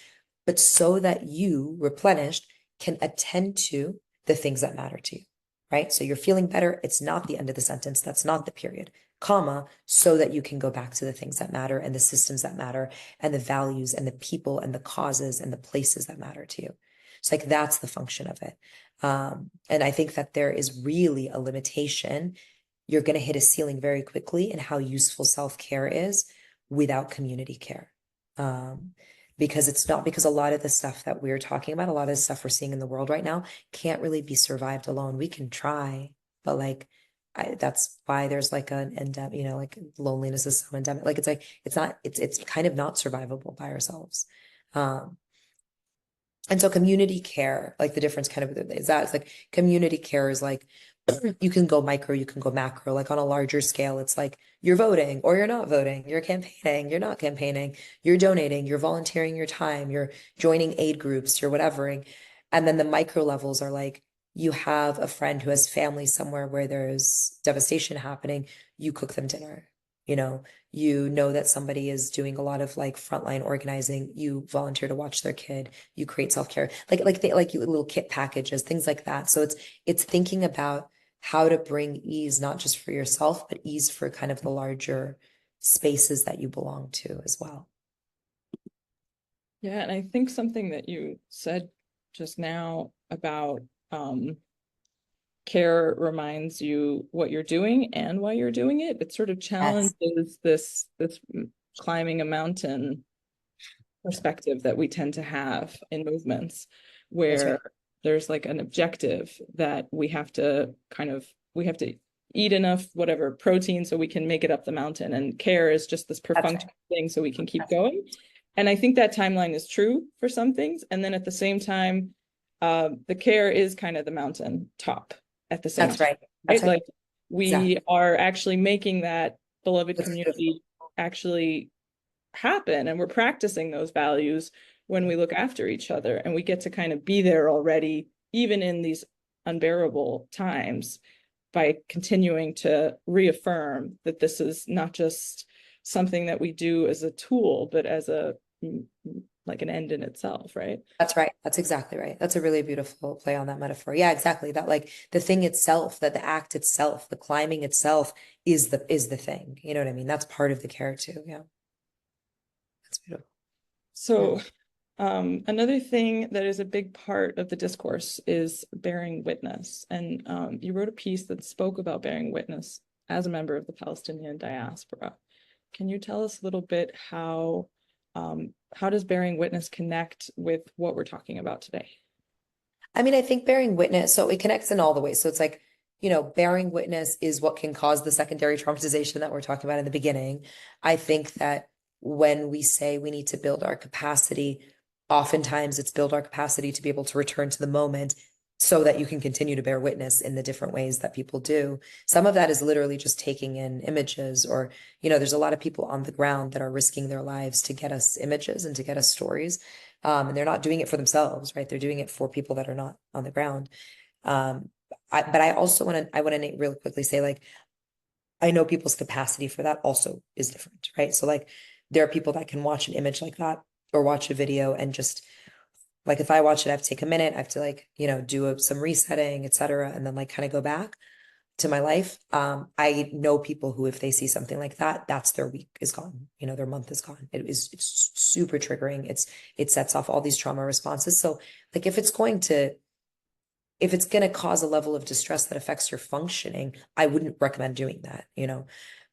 but so that you, replenished, can attend to the things that matter to you, right? So you're feeling better, it's not the end of the sentence, that's not the period, comma, so that you can go back to the things that matter and the systems that matter and the values and the people and the causes and the places that matter to you. So like that's the function of it. And I think that there is really a limitation. You're going to hit a ceiling very quickly in how useful self-care is without community care. Because a lot of the stuff that we're talking about, a lot of the stuff we're seeing in the world right now can't really be survived alone. We can try, but like that's why there's like an endemic, like loneliness is so endemic. Like it's kind of not survivable by ourselves. And so community care, like the difference kind of is that it's like community care is like you can go micro, you can go macro, like on a larger scale. It's like you're voting or you're not voting, you're campaigning, you're not campaigning, you're donating, you're volunteering your time, you're joining aid groups, you're whatevering. And then the micro levels are like you have a friend who has family somewhere where there's devastation happening, you cook them dinner. That somebody is doing a lot of like frontline organizing, you volunteer to watch their kid, you create self-care, like little kit packages, things like that. So it's thinking about how to bring ease, not just for yourself, but ease for kind of the larger spaces that you belong to as well. Yeah, and I think something that you said just now about care reminds you what you're doing and why you're doing it. It sort of challenges this climbing a mountain perspective that we tend to have in movements where there's like an objective that we have to eat enough whatever protein so we can make it up the mountain, and care is just this perfunctory thing so we can keep going. And I think that timeline is true for some things, and then at the same time the care is kind of the mountain top at the same time. That's right. Like we are actually making that beloved community actually happen, and we're practicing those values when we look after each other, and we get to kind of be there already, even in these unbearable times, by continuing to reaffirm that this is not just something that we do as a tool, but as a like an end in itself, right? That's right. That's exactly right. That's a really beautiful play on that metaphor. Yeah, exactly. That like the thing itself, that the act itself, the climbing itself is the thing. You know what I mean? That's part of the care too. Yeah. That's beautiful. So another thing that is a big part of the discourse is bearing witness. And you wrote a piece that spoke about bearing witness as a member of the Palestinian diaspora. Can you tell us a little bit how does bearing witness connect with what we're talking about today? I mean, I think bearing witness, so it connects in all the ways. So it's like, bearing witness is what can cause the secondary traumatization that we're talking about in the beginning. I think that when we say we need to build our capacity, oftentimes it's build our capacity to be able to return to the moment so that you can continue to bear witness in the different ways that people do. Some of that is literally just taking in images, or, there's a lot of people on the ground that are risking their lives to get us images and to get us stories. And they're not doing it for themselves, right? They're doing it for people that are not on the ground. But I also I want to really quickly say, like, I know people's capacity for that also is different, right? So like there are people that can watch an image like that or watch a video and just like, if I watch it, I have to take a minute, I have to like, do some resetting, etc., and then like kind of go back to my life. I know people who, if they see something like that, that's their week is gone. Their month is gone. It's super triggering. It sets off all these trauma responses. So like if it's going to cause a level of distress that affects your functioning, I wouldn't recommend doing that,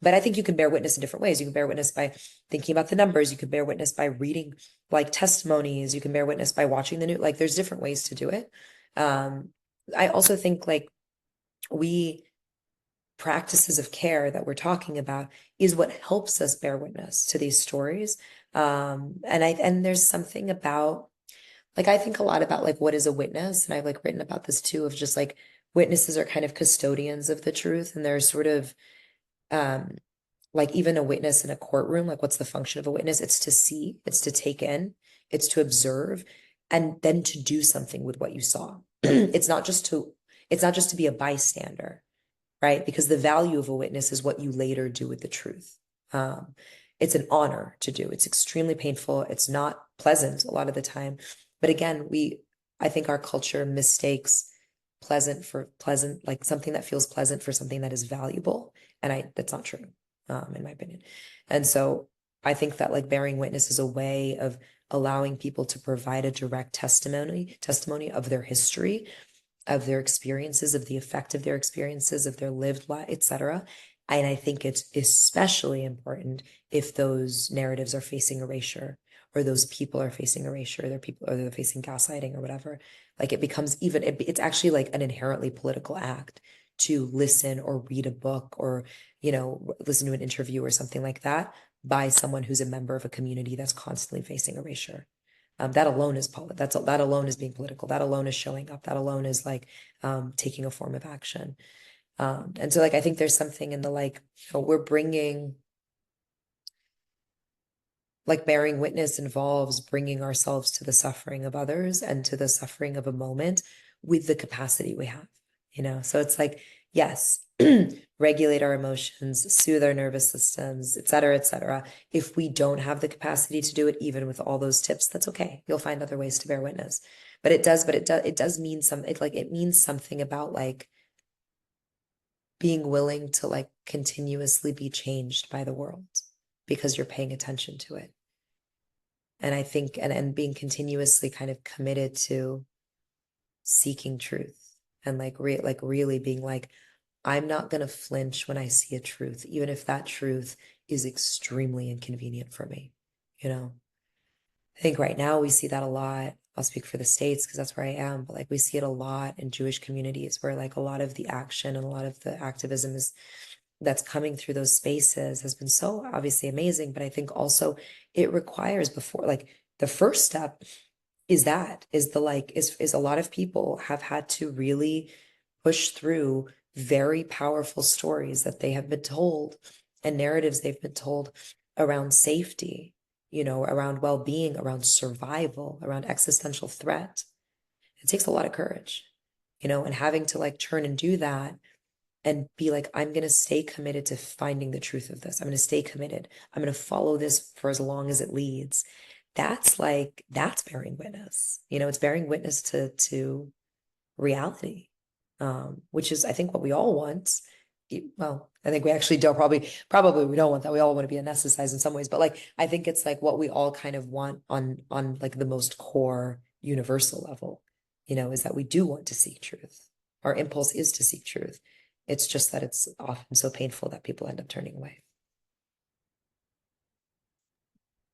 But I think you can bear witness in different ways. You can bear witness by thinking about the numbers. You can bear witness by reading like testimonies. You can bear witness by watching the news. Like there's different ways to do it. I also think like practices of care that we're talking about is what helps us bear witness to these stories. And there's something about, like, I think a lot about like what is a witness, and I've like written about this too, of just like witnesses are kind of custodians of the truth, and there's sort of like even a witness in a courtroom, like what's the function of a witness? It's to see, it's to take in, it's to observe, and then to do something with what you saw. It's not just to be a bystander, right? Because the value of a witness is what you later do with the truth. It's an honor to do. It's extremely painful. It's not pleasant a lot of the time. But again, I think our culture mistakes pleasant for pleasant, like something that feels pleasant for something that is valuable. And that's not true, in my opinion. And so I think that like bearing witness is a way of allowing people to provide a direct testimony of their history, of their experiences, of the effect of their experiences, of their lived life, etc. And I think it's especially important if those narratives are facing erasure, or those people are facing erasure, they're facing gaslighting or whatever. Like it becomes it's actually like an inherently political act to listen or read a book or, listen to an interview or something like that by someone who's a member of a community that's constantly facing erasure. That alone is that alone is being political. That alone is showing up. That alone is like taking a form of action. And so like I think there's something in the like, we're bringing, like bearing witness involves bringing ourselves to the suffering of others and to the suffering of a moment with the capacity we have, So it's like, yes, regulate our emotions, soothe our nervous systems, et cetera, et cetera. If we don't have the capacity to do it, even with all those tips, that's okay. You'll find other ways to bear witness. But it does mean it means something about like being willing to like continuously be changed by the world because you're paying attention to it. And I think, and being continuously kind of committed to seeking truth and like really being like, I'm not going to flinch when I see a truth, even if that truth is extremely inconvenient for me. I think right now we see that a lot. I'll speak for the States because that's where I am, but like we see it a lot in Jewish communities where like a lot of the action and a lot of the activism that's coming through those spaces has been so obviously amazing. But I think also it requires before, like the first step is a lot of people have had to really push through very powerful stories that they have been told and narratives they've been told around safety, you know, around well-being, around survival, around existential threat. It takes a lot of courage, you know, and having to like turn and do that and be like, I'm going to stay committed to finding the truth of this. I'm going to stay committed. I'm going to follow this for as long as it leads. That's bearing witness, you know, it's bearing witness to reality, which is, I think, what we all want. Well, I think we actually don't probably we don't want that. We all want to be anesthetized in some ways, but like, I think it's like what we all kind of want on like the most core universal level, you know, is that we do want to seek truth. Our impulse is to seek truth. It's just that it's often so painful that people end up turning away.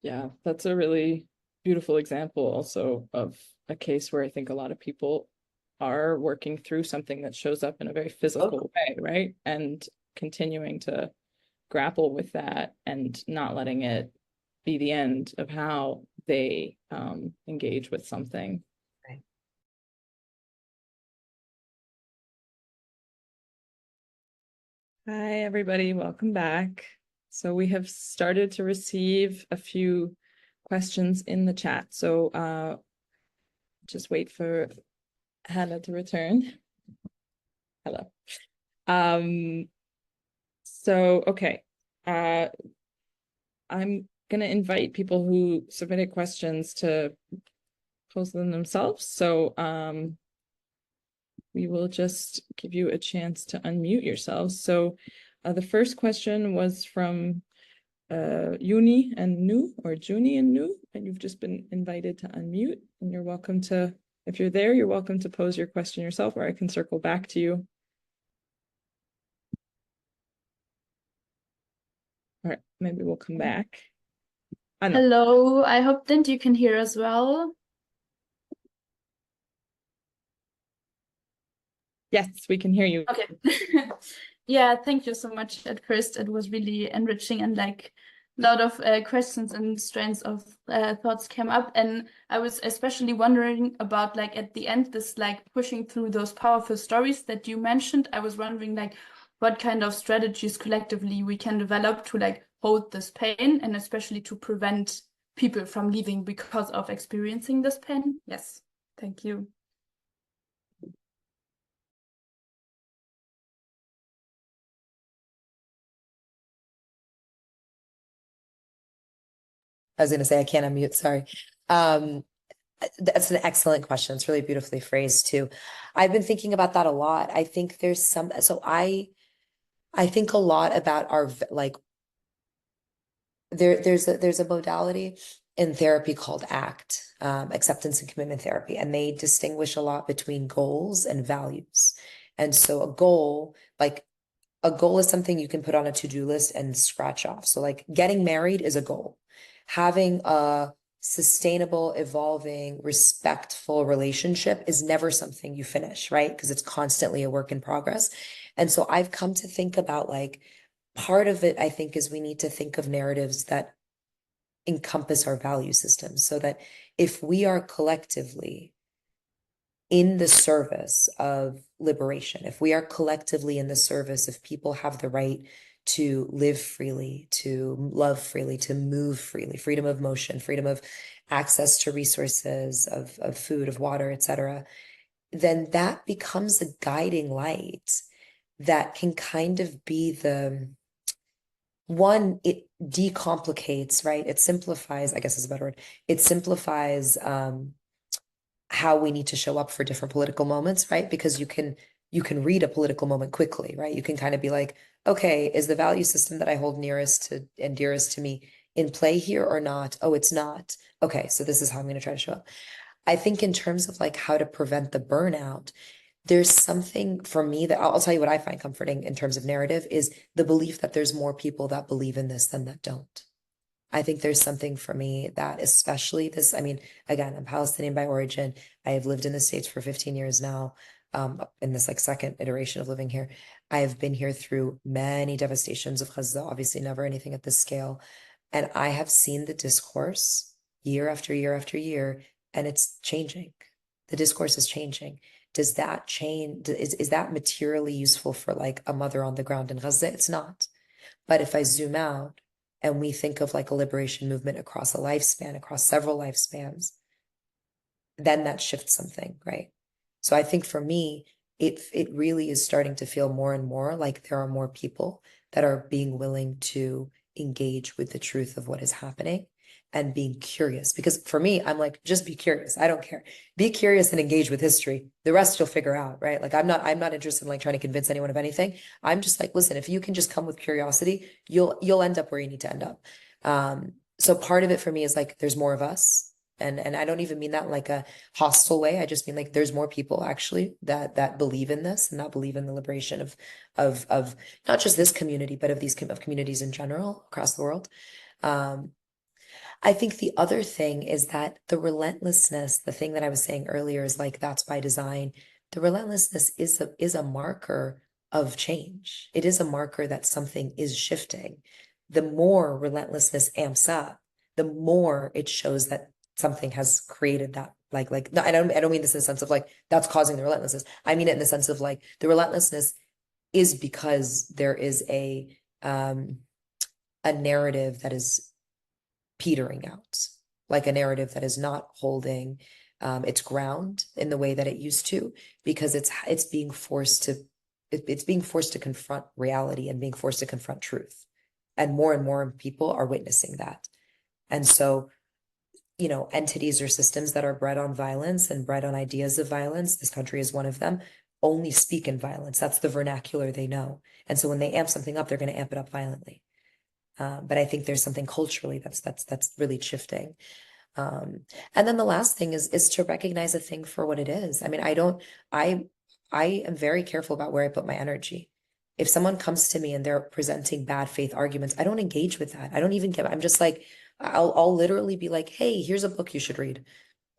Yeah, that's a really beautiful example also of a case where I think a lot of people are working through something that shows up in a very physical way, right? And continuing to grapple with that and not letting it be the end of how they engage with something. Right. Hi, everybody. Welcome back. So we have started to receive a few questions in the chat. So just wait for Hala to return. Hello. So, okay. I'm going to invite people who submitted questions to pose them themselves. So we will just give you a chance to unmute yourselves. So the first question was from Uni and Nu, or Juni and Nu, and you've just been invited to unmute, and you're welcome to, if you're there, you're welcome to pose your question yourself, or I can circle back to you. All right, maybe we'll come back. Hello, I hope that you can hear as well. Yes, we can hear you. Okay. Yeah, thank you so much. At first, it was really enriching, and like a lot of questions and strands of thoughts came up. And I was especially wondering about, like, at the end, this like pushing through those powerful stories that you mentioned. I was wondering, like, what kind of strategies collectively we can develop to like hold this pain, and especially to prevent people from leaving because of experiencing this pain. Yes, thank you. I was going to say, I can't unmute, sorry. That's an excellent question. It's really beautifully phrased too. I've been thinking about that a lot. I think there's some, so I think a lot about our, like, there's a modality in therapy called ACT, acceptance and commitment therapy, and they distinguish a lot between goals and values. And so a goal is something you can put on a to-do list and scratch off. So like getting married is a goal. Having a sustainable, evolving, respectful relationship is never something you finish, right? Because it's constantly a work in progress. And so I've come to think about, like, part of it, I think, is we need to think of narratives that encompass our value systems, so that if we are collectively in the service of liberation, if we are collectively in the service of people have the right to live freely, to love freely, to move freely, freedom of motion, freedom of access to resources, of food, of water, etc., then that becomes a guiding light that can kind of be the one, it decomplicates, right? It simplifies, I guess is a better word. It simplifies how we need to show up for different political moments, right? Because you can read a political moment quickly, right? You can kind of be like, okay, is the value system that I hold nearest to and dearest to me in play here or not? Oh, it's not. Okay, so this is how I'm going to try to show up. I think in terms of like how to prevent the burnout, there's something for me that I'll tell you what I find comforting in terms of narrative is the belief that there's more people that believe in this than that don't. I think there's something for me that, especially this, I mean, again, I'm Palestinian by origin. I have lived in the States for 15 years now, in this like second iteration of living here. I have been here through many devastations of Gaza, obviously never anything at this scale. And I have seen the discourse year after year after year, and it's changing. The discourse is changing. Does that change? Is that materially useful for like a mother on the ground in Gaza? It's not. But if I zoom out and we think of like a liberation movement across a lifespan, across several lifespans, then that shifts something, right? So I think for me, it really is starting to feel more and more like there are more people that are being willing to engage with the truth of what is happening and being curious. Because for me, I'm like, just be curious. I don't care. Be curious and engage with history. The rest you'll figure out, right? Like I'm not interested in like trying to convince anyone of anything. I'm just like, listen, if you can just come with curiosity, you'll end up where you need to end up. So part of it for me is like there's more of us. And I don't even mean that in like a hostile way. I just mean like there's more people actually that believe in this and that believe in the liberation of not just this community, but of these communities in general across the world. I think the other thing is that the relentlessness, the thing that I was saying earlier is like that's by design. The relentlessness is a marker of change. It is a marker that something is shifting. The more relentlessness amps up, the more it shows that something has created that no, I don't mean this in the sense of like that's causing the relentlessness. I mean it in the sense of like the relentlessness is because there is a narrative that is petering out, like a narrative that is not holding its ground in the way that it used to, because it's being forced to confront reality and being forced to confront truth. And more people are witnessing that. And so, you know, entities or systems that are bred on violence and bred on ideas of violence, this country is one of them, only speak in violence. That's the vernacular they know. And so when they amp something up, they're going to amp it up violently. But I think there's something culturally that's really shifting. And then the last thing is to recognize a thing for what it is. I mean, I am very careful about where I put my energy. If someone comes to me and they're presenting bad faith arguments, I don't engage with that. I don't even I'm just like, I'll literally be like, hey, here's a book you should read.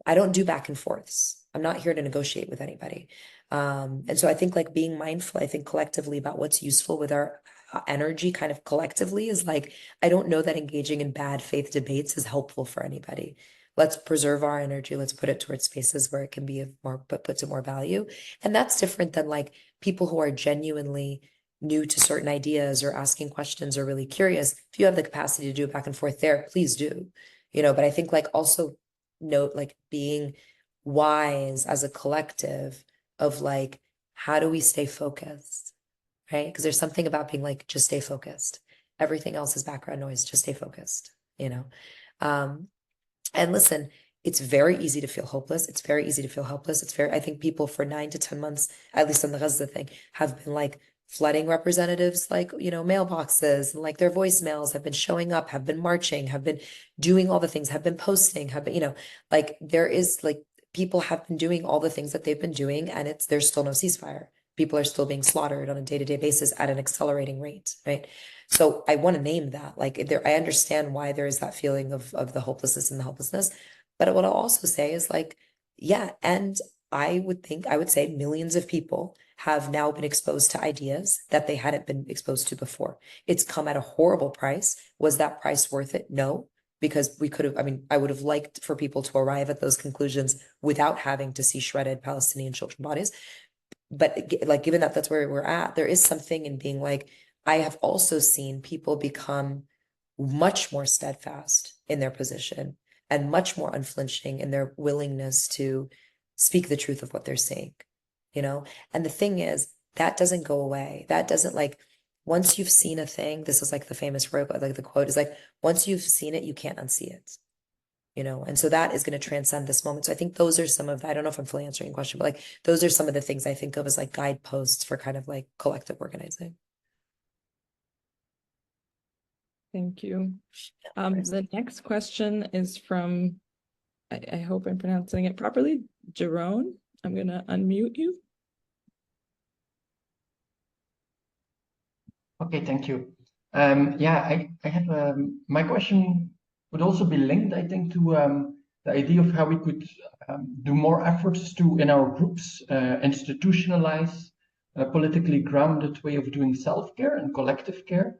I don't do back and forths. I'm not here to negotiate with anybody. And so I think like being mindful, I think collectively about what's useful with our energy kind of collectively is like, I don't know that engaging in bad faith debates is helpful for anybody. Let's preserve our energy. Let's put it towards spaces where it can be put to more value. And that's different than like people who are genuinely new to certain ideas or asking questions or really curious. If you have the capacity to do it back and forth there, please do, you know, but I think like also note like being wise as a collective of like, how do we stay focused, right? Because there's something about being like, just stay focused. Everything else is background noise, just stay focused, you know? And listen, it's very easy to feel hopeless. It's very easy to feel helpless. I think people for 9 to 10 months, at least on the Gaza thing, have been like flooding representatives, like, you know, mailboxes, and like their voicemails have been showing up, have been marching, have been doing all the things, have been posting, have been, you know, like there is like, people have been doing all the things that they've been doing, and there's still no ceasefire. People are still being slaughtered on a day-to-day basis at an accelerating rate, right? So I want to name that. Like I understand why there is that feeling of the hopelessness and the helplessness. But what I'll also say is like, yeah, and I would say millions of people have now been exposed to ideas that they hadn't been exposed to before. It's come at a horrible price. Was that price worth it? No, because we could have, I mean, I would have liked for people to arrive at those conclusions without having to see shredded Palestinian children's bodies. But like, given that that's where we're at, there is something in being like, I have also seen people become much more steadfast in their position and much more unflinching in their willingness to speak the truth of what they're seeing, you know? And the thing is, that doesn't go away. That doesn't like, once you've seen a thing, this is like the famous word, like the quote is like, once you've seen it, you can't unsee it, you know? And so that is going to transcend this moment. So I think those are some of, I don't know if I'm fully answering your question, but like, those are some of the things I think of as like guideposts for kind of like collective organizing. Thank you. The next question is from, I hope I'm pronouncing it properly, Jerome. I'm going to unmute you. Okay, thank you. Yeah, I have my question would also be linked, I think, to the idea of how we could do more efforts to, in our groups, institutionalize a politically grounded way of doing self-care and collective care.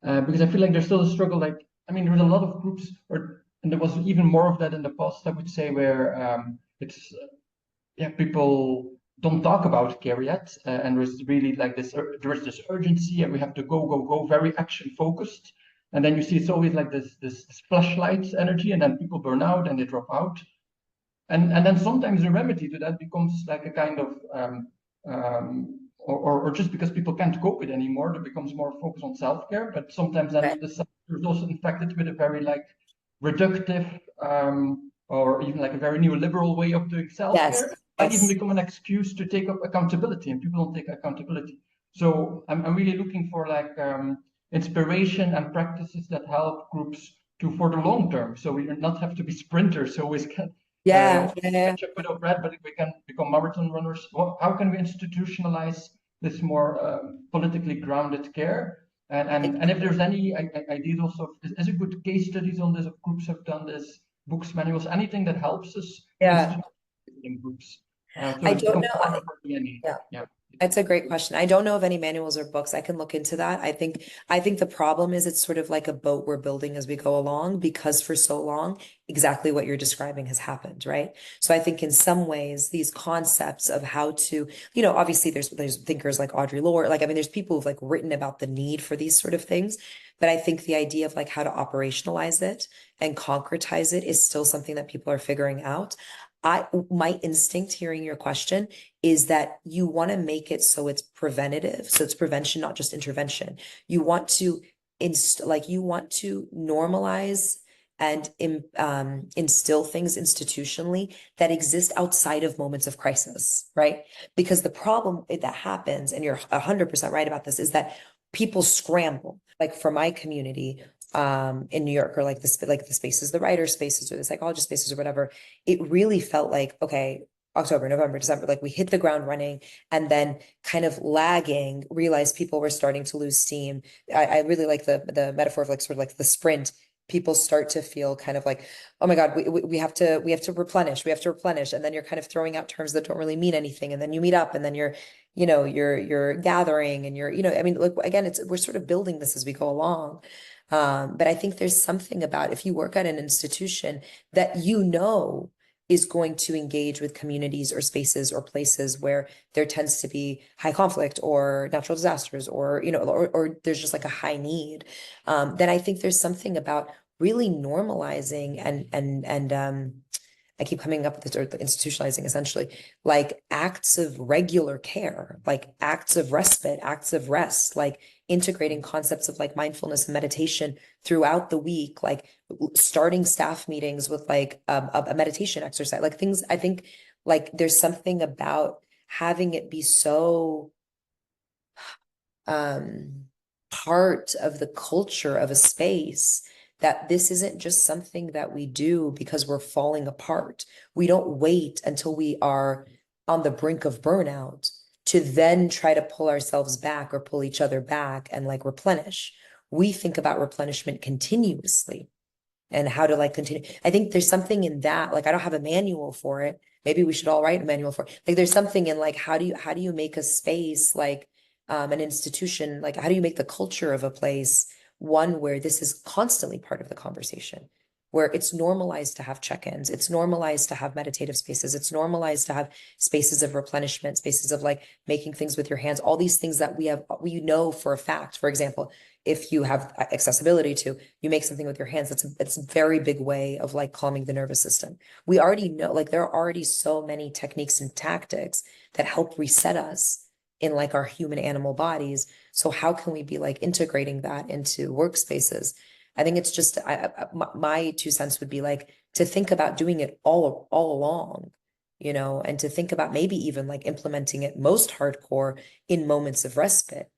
Because I feel like there's still a struggle. Like, I mean, there's a lot of groups, and there was even more of that in the past, I would say, where it's, yeah, people don't talk about care yet, and there's really like this, there's this urgency, and we have to go, very action focused. And then you see it's always like this flashlight energy, and then people burn out and they drop out. And then sometimes the remedy to that becomes like a kind of or just because people can't cope it anymore, there becomes more focus on self-care. But sometimes then the self-care is also infected with a very like reductive or even like a very neoliberal way of doing self-care. Might even become an excuse to take up accountability, and people don't take accountability. So I'm really looking for like inspiration and practices that help groups to for the long term. So we do not have to be sprinters, so we can catch up with our bread, but we can become marathon runners. How can we institutionalize this more politically grounded care? And if there's any ideas also, is a good case studies on this, if groups have done this, books, manuals, anything that helps us in groups. So I don't know. part of our DNA. Yeah. It's a great question. I don't know of any manuals or books. I can look into that. I think the problem is it's sort of like a boat we're building as we go along, because for so long, exactly what you're describing has happened, right? So I think in some ways, these concepts of how to, you know, obviously there's thinkers like Audre Lorde, like, I mean, there's people who've like written about the need for these sort of things, but I think the idea of like how to operationalize it and concretize it is still something that people are figuring out. My instinct hearing your question is that you want to make it so it's preventative. So it's prevention, not just intervention. You want to you want to normalize and instill things institutionally that exist outside of moments of crisis, right? Because the problem that happens, and you're 100% right about this, is that people scramble. Like for my community, in New York, or like the spaces, the writer spaces or the psychologist spaces or whatever, it really felt like, okay, October, November, December, like we hit the ground running, and then kind of lagging, realized people were starting to lose steam. I really like the metaphor of like sort of like the sprint. People start to feel kind of like, oh my God, we have to replenish, and then you're kind of throwing out terms that don't really mean anything, and then you meet up, and then you're gathering, and I mean, look, again, we're sort of building this as we go along. But I think there's something about, if you work at an institution that is going to engage with communities or spaces or places where there tends to be high conflict or natural disasters, or or there's just like a high need, then I think there's something about really normalizing and I keep coming up with the institutionalizing, essentially, like acts of regular care, like acts of respite, acts of rest, like integrating concepts of like mindfulness and meditation throughout the week, like starting staff meetings with like a meditation exercise, like things. I think like there's something about having it be so part of the culture of a space, that this isn't just something that we do because we're falling apart. We don't wait until we are on the brink of burnout to then try to pull ourselves back or pull each other back and like replenish. We think about replenishment continuously and how to like continue. I think there's something in that, like I don't have a manual for it. Maybe we should all write a manual for it. Like there's something in like, how do you make a space like an institution, like how do you make the culture of a place one where this is constantly part of the conversation, where it's normalized to have check-ins, it's normalized to have meditative spaces, it's normalized to have spaces of replenishment, spaces of like making things with your hands, all these things that we know for a fact. For example, if you have accessibility to, you make something with your hands, it's a very big way of like calming the nervous system. We already know, like there are already so many techniques and tactics that help reset us in like our human animal bodies. So how can we be like integrating that into workspaces? I think it's just, my 2 cents would be like to think about doing it all along, and to think about maybe even like implementing it most hardcore in moments of respite,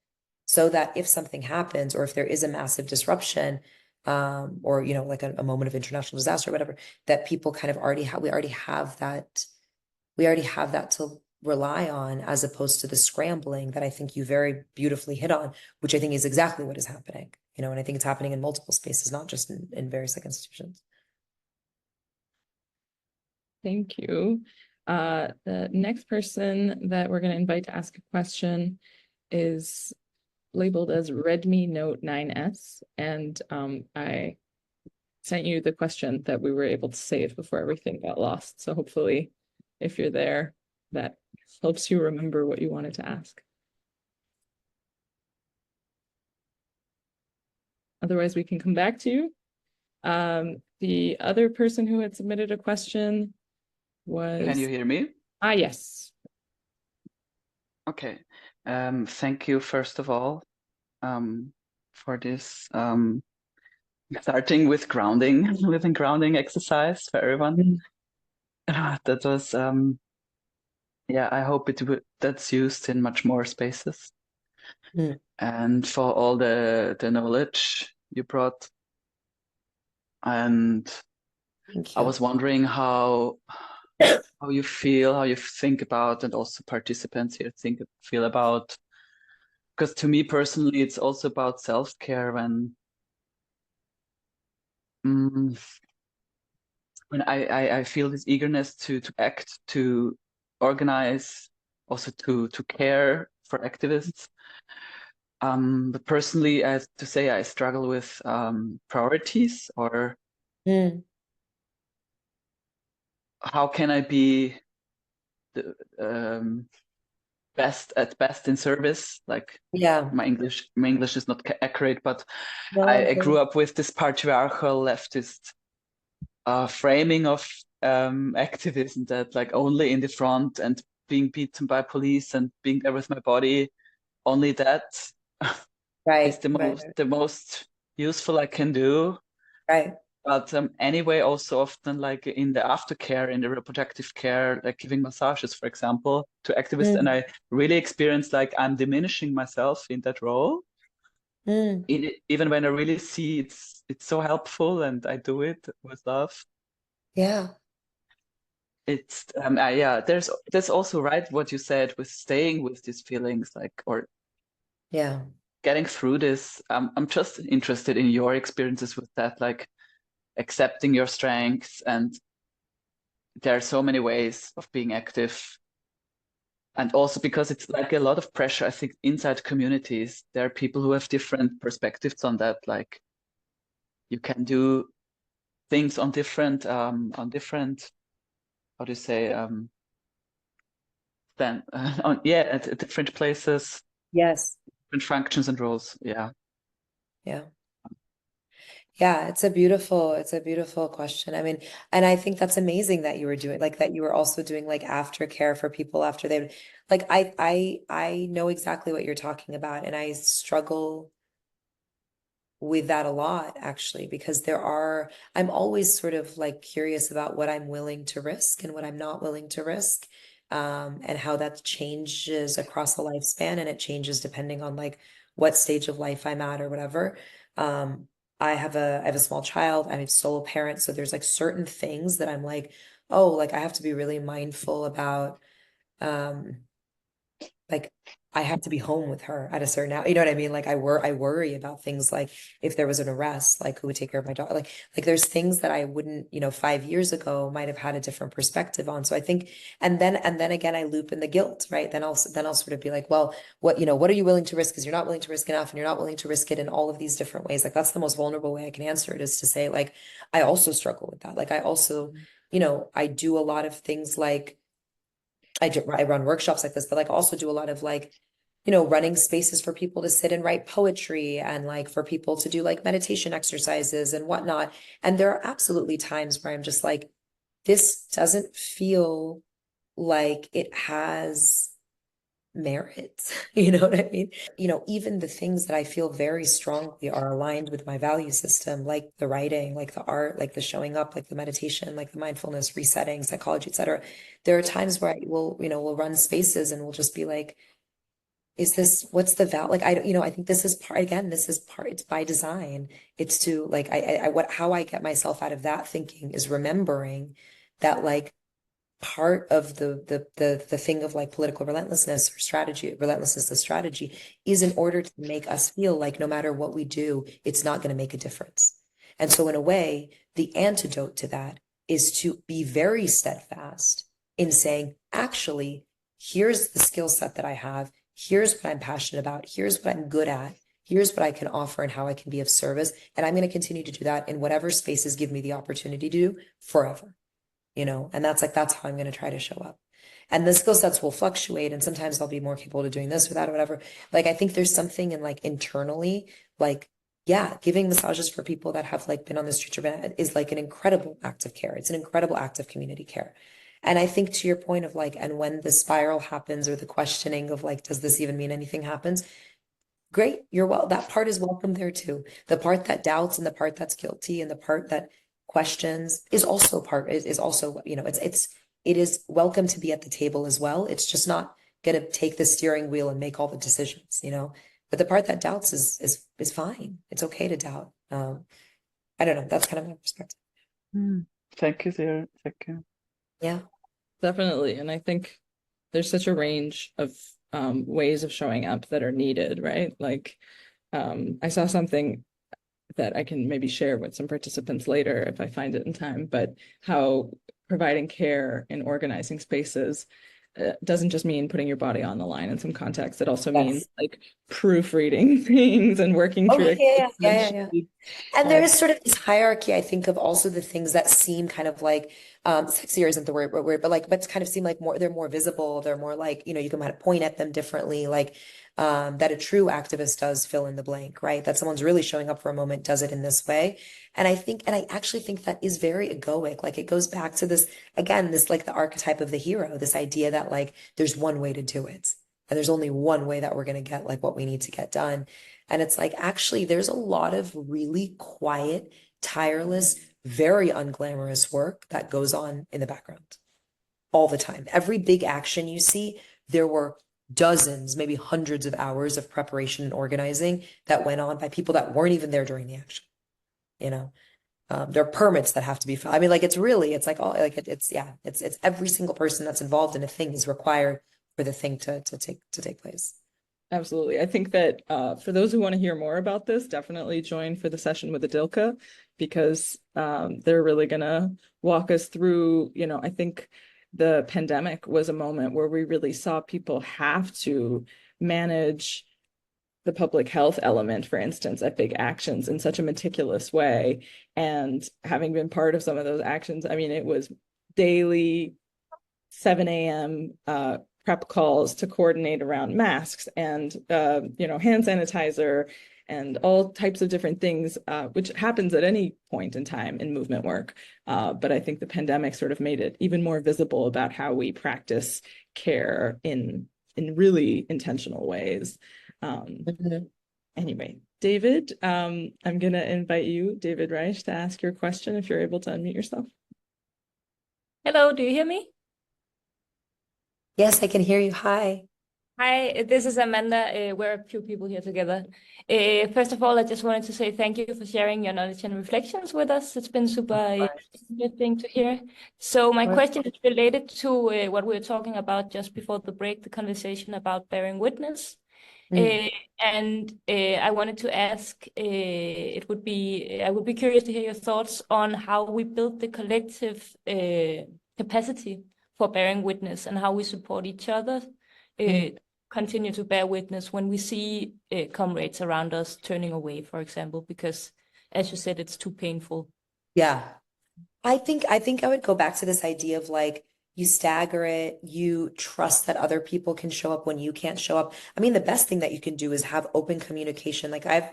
so that if something happens, or if there is a massive disruption, or, like a moment of international disaster or whatever, that people kind of we already have that to rely on, as opposed to the scrambling that I think you very beautifully hit on, which I think is exactly what is happening, and I think it's happening in multiple spaces, not just in various like institutions. Thank you. The next person that we're going to invite to ask a question is labeled as Redmi Note 9S, and I sent you the question that we were able to save before everything got lost. So hopefully, if you're there, that helps you remember what you wanted to ask. Otherwise, we can come back to you. The other person who had submitted a question was... Can you hear me? Yes. Okay. Thank you, first of all, for this starting with grounding, living grounding exercise for everyone. That was, yeah, I hope that's used in much more spaces. Mm. And for all the knowledge you brought. And Thank I you. was wondering how you feel, how you think about, and also participants here feel about, because to me personally, it's also about self-care when I feel this eagerness to act, to organize, also to care for activists. But personally, I have to say I struggle with priorities, or how can I be the best in service? Like, Yeah. my English is not accurate, but No, I grew up with this patriarchal leftist framing of activism, that like only in the front and being beaten by police and being there with my body, only that is the most useful I can do. Right. But anyway, also often like in the aftercare, in the reproductive care, like giving massages, for example, to activists, and I really experienced like I'm diminishing myself in that role. Even when I really see it's so helpful and I do it with love. Yeah. It's yeah, there's also right what you said with staying with these feelings, like, or Yeah. getting through this. I'm just interested in your experiences with that, like accepting your strengths, and there are so many ways of being active. And also because it's like a lot of pressure, I think, inside communities. There are people who have different perspectives on that. Like, you can do things on different how do you say, then at different places, Yes. different functions and roles. Yeah. Yeah. Yeah, it's a beautiful question. I mean, and I think that's amazing that you were doing, like, that you were also doing like aftercare for people after they, like, I know exactly what you're talking about, and I struggle with that a lot, actually, because I'm always sort of like curious about what I'm willing to risk and what I'm not willing to risk, and how that changes across the lifespan, and it changes depending on like what stage of life I'm at or whatever. I have a small child. I'm a solo parent, so there's like certain things that I'm like, oh, like I have to be really mindful about, like I have to be home with her at a certain hour. You know what I mean? Like I worry about things like if there was an arrest, like who would take care of my daughter? Like there's things that I wouldn't, 5 years ago might have had a different perspective on. So I think, and then again, I loop in the guilt, right? Then I'll sort of be like, well, what are you willing to risk? Because you're not willing to risk enough, and you're not willing to risk it in all of these different ways. Like that's the most vulnerable way I can answer it, is to say, like, I also struggle with that. Like I also, I do a lot of things, like I run workshops like this, but like also do a lot of like, running spaces for people to sit and write poetry, and like for people to do like meditation exercises and whatnot. And there are absolutely times where I'm just like, this doesn't feel like it has merit. You know what I mean? Even the things that I feel very strongly are aligned with my value system, like the writing, like the art, like the showing up, like the meditation, like the mindfulness, resetting, psychology, etc. There are times where we'll run spaces and we'll just be like, what's the value? Like, I think this is part, again, it's by design. It's to like, how I get myself out of that thinking is remembering that, like, part of the thing of like political relentlessness the strategy is in order to make us feel like no matter what we do, it's not going to make a difference. And so in a way, the antidote to that is to be very steadfast in saying, actually, here's the skill set that I have. Here's what I'm passionate about. Here's what I'm good at. Here's what I can offer and how I can be of service. And I'm going to continue to do that in whatever spaces give me the opportunity to do forever. And that's how I'm going to try to show up. And the skill sets will fluctuate, and sometimes I'll be more capable of doing this or that or whatever. Like, I think there's something in like internally, like yeah, giving massages for people that have like been on the streets or been is like an incredible act of care. It's an incredible act of community care. And I think to your point of like, and when the spiral happens or the questioning of like, does this even mean anything happens? Great, you're well, that part is welcome there too. The part that doubts and the part that's guilty and the part that questions is also is also, you know, it is welcome to be at the table as well. It's just not gonna take the steering wheel and make all the decisions, you know. But the part that doubts is fine. It's okay to doubt. I don't know. That's kind of my perspective. Thank you, Sarah. Thank you. Yeah. Definitely. And I think there's such a range of ways of showing up that are needed, right? Like I saw something that I can maybe share with some participants later if I find it in time, but how providing care in organizing spaces doesn't just mean putting your body on the line in some context. It also means Yes. like proofreading things and working Oh, through yeah. And there is sort of this hierarchy, I think, of also the things that seem kind of like sexier isn't the word, but like, but kind of seem like they're more visible, they're more like, you know, you can kind of point at them differently, like that a true activist does fill in the blank, right? That someone's really showing up for a moment does it in this way. And I actually think that is very egoic. Like it goes back to this, again, this like the archetype of the hero, this idea that like there's one way to do it. And there's only one way that we're going to get like what we need to get done. And it's like, actually, there's a lot of really quiet, tireless, very unglamorous work that goes on in the background all the time. Every big action you see, there were dozens, maybe hundreds of hours of preparation and organizing that went on by people that weren't even there during the action. You know, there are permits that have to be filed. I mean, like it's like all like it's every single person that's involved in a thing is required for the thing to take place. Absolutely. I think that for those who want to hear more about this, definitely join for the session with Adilka, because they're really going to walk us through, you know, I think the pandemic was a moment where we really saw people have to manage the public health element, for instance, at big actions in such a meticulous way. And having been part of some of those actions, I mean, it was daily 7 a.m. Prep calls to coordinate around masks and you know, hand sanitizer and all types of different things, which happens at any point in time in movement work. But I think the pandemic sort of made it even more visible about how we practice care in really intentional ways. Anyway, David, I'm going to invite you, David Reich, to ask your question if you're able to unmute yourself. Hello, do you hear me? Yes, I can hear you. Hi. Hi, this is Amanda. We're a few people here together. First of all, I just wanted to say thank you for sharing your knowledge and reflections with us. It's been super interesting to hear. So my question is related to what we were talking about just before the break, the conversation about bearing witness. And I wanted to ask, I would be curious to hear your thoughts on how we build the collective capacity for bearing witness and how we support each other, continue to bear witness when we see comrades around us turning away, for example, because as you said, it's too painful. Yeah. I think I would go back to this idea of like, you stagger it, you trust that other people can show up when you can't show up. I mean, the best thing that you can do is have open communication. Like I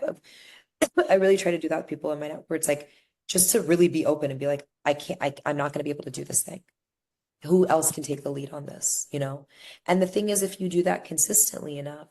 really try to do that with people in my network, where it's like, just to really be open and be like, I'm not going to be able to do this thing. Who else can take the lead on this, you know? And the thing is, if you do that consistently enough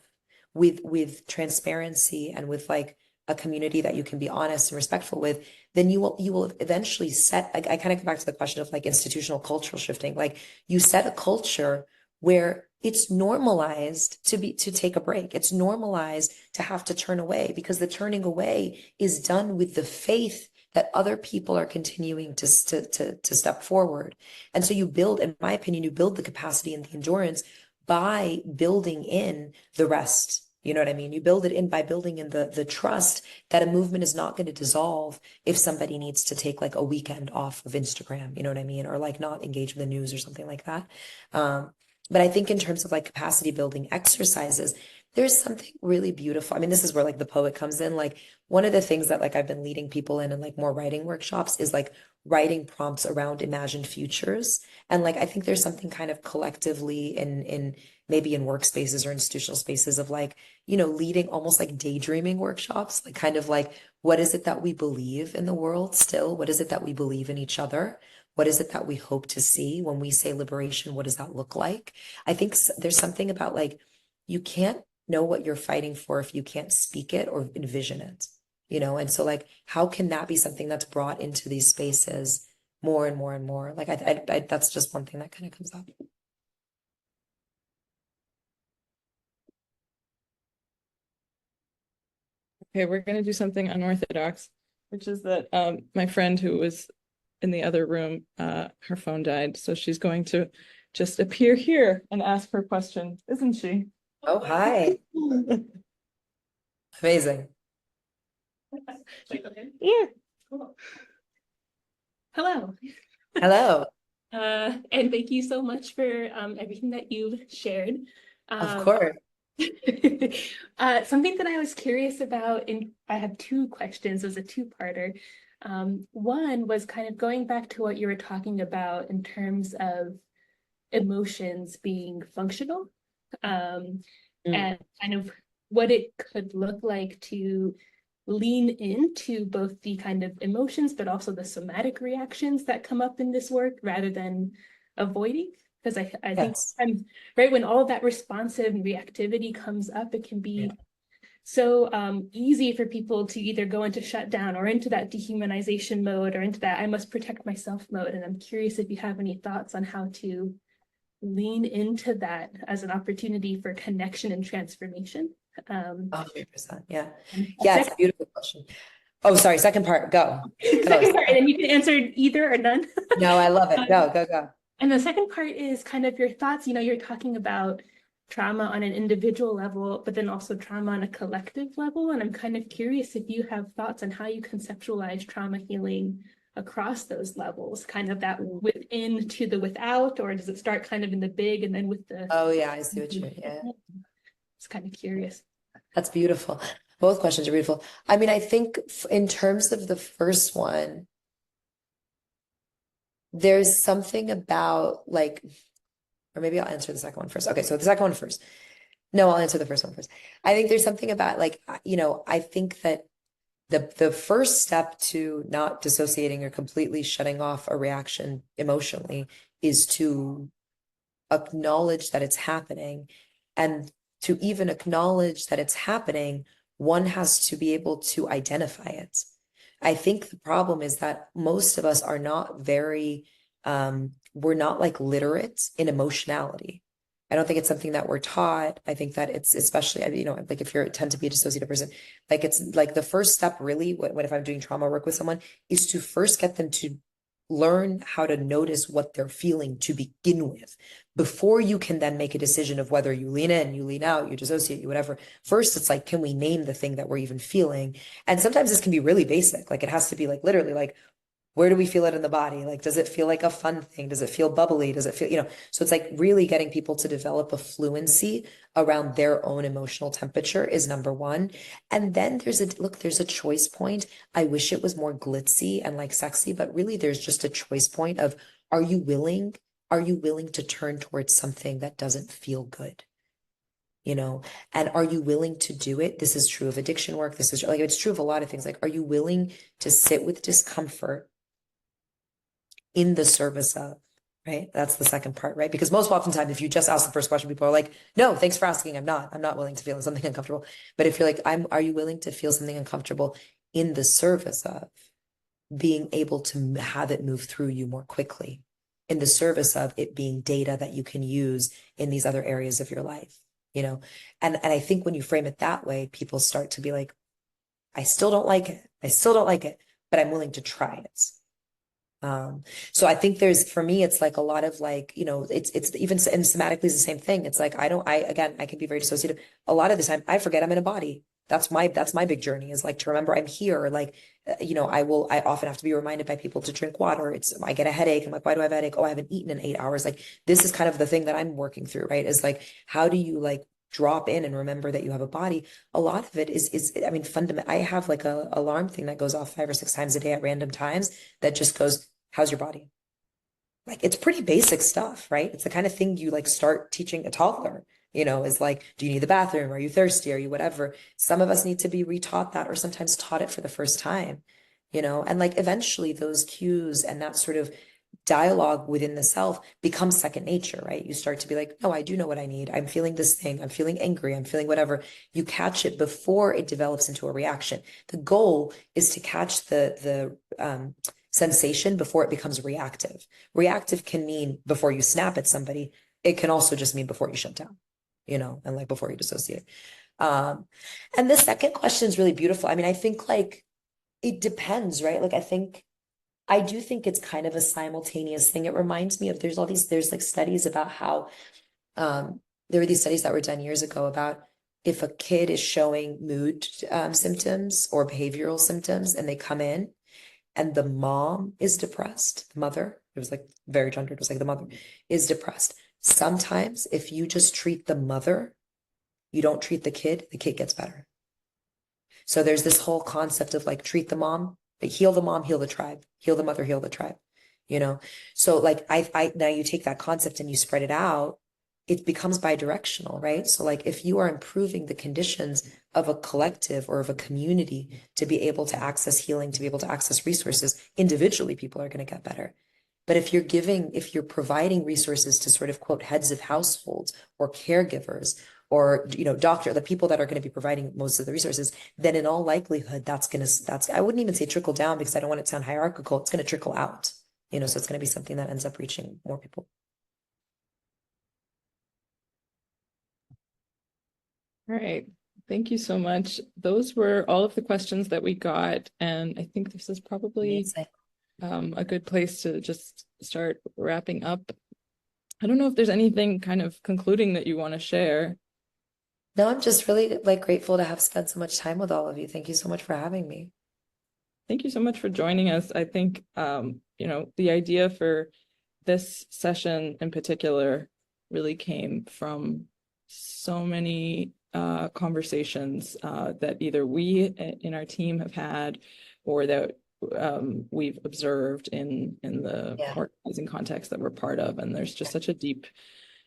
with transparency and with like a community that you can be honest and respectful with, then you will eventually set, I kind of go back to the question of like institutional cultural shifting. Like you set a culture where it's normalized to take a break. It's normalized to have to turn away, because the turning away is done with the faith that other people are continuing to step forward. And so you build, in my opinion, you build the capacity and the endurance by building in the rest. You know what I mean? You build it in by building in the trust that a movement is not going to dissolve if somebody needs to take like a weekend off of Instagram, you know what I mean? Or like not engage with the news or something like that. But I think in terms of like capacity building exercises, there's something really beautiful. I mean, this is where like the poet comes in. Like one of the things that like I've been leading people in and like more writing workshops is like writing prompts around imagined futures. And like I think there's something kind of collectively in maybe in workspaces or institutional spaces of like, you know, leading almost like daydreaming workshops, like kind of like, what is it that we believe in the world still? What is it that we believe in each other? What is it that we hope to see when we say liberation? What does that look like? I think there's something about like, you can't know what you're fighting for if you can't speak it or envision it, you know? And so like, how can that be something that's brought into these spaces more and more and more? Like, that's just one thing that kind of comes up. Okay, we're going to do something unorthodox, which is that my friend who was in the other room, her phone died. So she's going to just appear here and ask her question, isn't she? Oh, hi. Amazing. Yeah. Cool. Hello. Hello. And thank you so much for everything that you've shared. Of course. Something that I was curious about, and I have two questions, it was a two-parter. One was kind of going back to what you were talking about in terms of emotions being functional, and kind of what it could look like to lean into both the kind of emotions, but also the somatic reactions that come up in this work rather than avoiding. Because I think sometimes, right, when all of that responsive reactivity comes up, it can be so easy for people to either go into shutdown or into that dehumanization mode or into that I must protect myself mode. And I'm curious if you have any thoughts on how to lean into that as an opportunity for connection and transformation. 100%. Yeah. Yeah, it's a beautiful question. Oh, sorry. Second part. Go. Second part, and you can answer either or none. No, I love it. Go. And the second part is kind of your thoughts. You know, you're talking about trauma on an individual level, but then also trauma on a collective level. And I'm kind of curious if you have thoughts on how you conceptualize trauma healing across those levels, kind of that within to the without, or does it start kind of in the big and then with the... Oh yeah, I see what you mean. Yeah. It's kind of curious. That's beautiful. Both questions are beautiful. I mean, I think in terms of the first one, there's something about like, or maybe I'll answer the second one first. Okay, so the second one first. No, I'll answer the first one first. I think there's something about like, you know, I think that the first step to not dissociating or completely shutting off a reaction emotionally is to acknowledge that it's happening. And to even acknowledge that it's happening, one has to be able to identify it. I think the problem is that most of us are not very, we're not like literate in emotionality. I don't think it's something that we're taught. I think that it's especially, you know, like if you tend to be a dissociative person, like it's like the first step really, when if I'm doing trauma work with someone, is to first get them to learn how to notice what they're feeling to begin with, before you can then make a decision of whether you lean in, you lean out, you dissociate, you whatever. First, it's like, can we name the thing that we're even feeling? And sometimes this can be really basic. Like it has to be like literally like, where do we feel it in the body? Like, does it feel like a fun thing? Does it feel bubbly? Does it feel, you know, so it's like really getting people to develop a fluency around their own emotional temperature is number one. And then there's a choice point. I wish it was more glitzy and like sexy, but really there's just a choice point of, are you willing to turn towards something that doesn't feel good? You know, and are you willing to do it? This is true of addiction work. This is like, it's true of a lot of things. Like, are you willing to sit with discomfort in the service of, right? That's the second part, right? Because most oftentimes, if you just ask the first question, people are like, no, thanks for asking. I'm not willing to feel something uncomfortable. But if you're like, are you willing to feel something uncomfortable in the service of being able to have it move through you more quickly, in the service of it being data that you can use in these other areas of your life, you know? And I think when you frame it that way, people start to be like, I still don't like it, but I'm willing to try it. So I think for me, it's like a lot of like, you know, it's even, and somatically is the same thing. It's like, I can be very dissociative. A lot of the time I forget I'm in a body. That's my big journey, is like to remember I'm here. Like, you know, I often have to be reminded by people to drink water. I get a headache. I'm like, why do I have a headache? Oh, I haven't eaten in 8 hours. Like, this is kind of the thing that I'm working through, right? Is like, how do you like drop in and remember that you have a body? A lot of it is I mean, fundamental. I have like a alarm thing that goes off 5 or 6 times a day at random times that just goes, how's your body? Like, it's pretty basic stuff, right? It's the kind of thing you like start teaching a toddler. you know, is like, do you need the bathroom? Are you thirsty? Are you whatever? Some of us need to be retaught that, or sometimes taught it for the first time, you know, and like eventually those cues and that sort of dialogue within the self becomes second nature, right? You start to be like, no, I do know what I need. I'm feeling this thing. I'm feeling angry. I'm feeling whatever. You catch it before it develops into a reaction. The goal is to catch the sensation before it becomes reactive. Reactive can mean before you snap at somebody. It can also just mean before you shut down, you know, and like before you dissociate. And the second question is really beautiful. I mean, I think like it depends, right? Like I do think it's kind of a simultaneous thing. It reminds me of there's like studies about how there were these studies that were done years ago about if a kid is showing mood symptoms or behavioral symptoms and they come in and the mom is depressed, the mother, it was like very gendered, it was like the mother is depressed. Sometimes if you just treat the mother, you don't treat the kid gets better. So there's this whole concept of like treat the mom, like heal the mom, heal the tribe, heal the mother, heal the tribe, you know? So like I now you take that concept and you spread it out, it becomes bi-directional, right? So like if you are improving the conditions of a collective or of a community to be able to access healing, to be able to access resources, individually people are going to get better. But if you're providing resources to sort of quote heads of households or caregivers or, you know, the people that are going to be providing most of the resources, then in all likelihood, I wouldn't even say trickle down because I don't want it to sound hierarchical. It's going to trickle out, you know, so it's going to be something that ends up reaching more people. All right. Thank you so much. Those were all of the questions that we got. And I think this is probably a good place to just start wrapping up. I don't know if there's anything kind of concluding that you want to share. No, I'm just really like grateful to have spent so much time with all of you. Thank you so much for having me. Thank you so much for joining us. I think, you know, the idea for this session in particular really came from so many conversations that either we in our team have had or that we've observed in the organizing context that we're part of. And there's just such a deep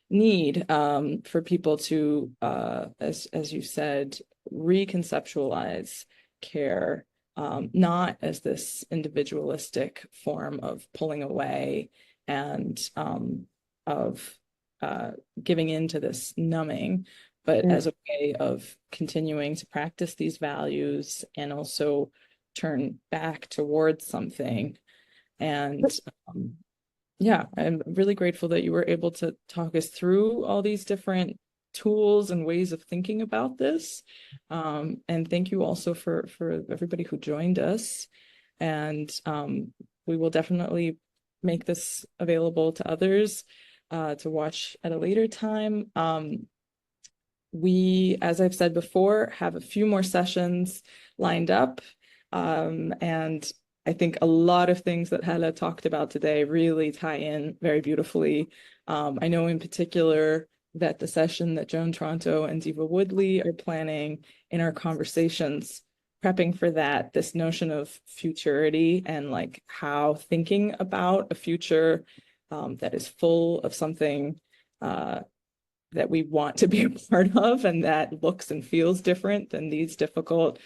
need for people to, as you said, reconceptualize care, not as this individualistic form of pulling away and of giving into this numbing, but as a way of continuing to practice these values and also turn back towards something. And yeah, I'm really grateful that you were able to talk us through all these different tools and ways of thinking about this. And thank you also for everybody who joined us. And we will definitely make this available to others to watch at a later time. We, as I've said before, have a few more sessions lined up. And I think a lot of things that Hala talked about today really tie in very beautifully. I know in particular that the session that Joan Tronto and Diva Woodley are planning in our conversations, prepping for that, this notion of futurity and like how thinking about a future that is full of something that we want to be a part of and that looks and feels different than these difficult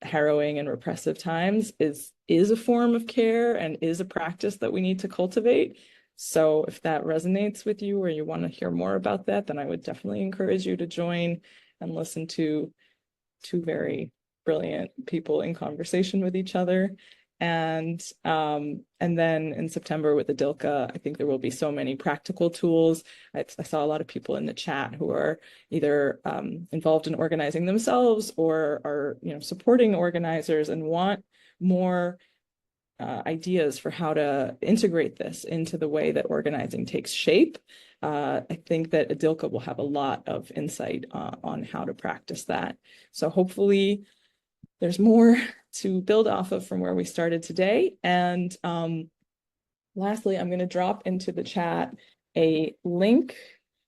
harrowing and repressive times is a form of care and is a practice that we need to cultivate. So if that resonates with you or you want to hear more about that, then I would definitely encourage you to join and listen to two very brilliant people in conversation with each other. And then in September with the DILCA, I think there will be so many practical tools. I saw a lot of people in the chat who are either involved in organizing themselves or are, you know, supporting organizers and want more ideas for how to integrate this into the way that organizing takes shape. I think that Adilka will have a lot of insight on how to practice that. So hopefully there's more to build off of from where we started today. And lastly, I'm going to drop into the chat a link,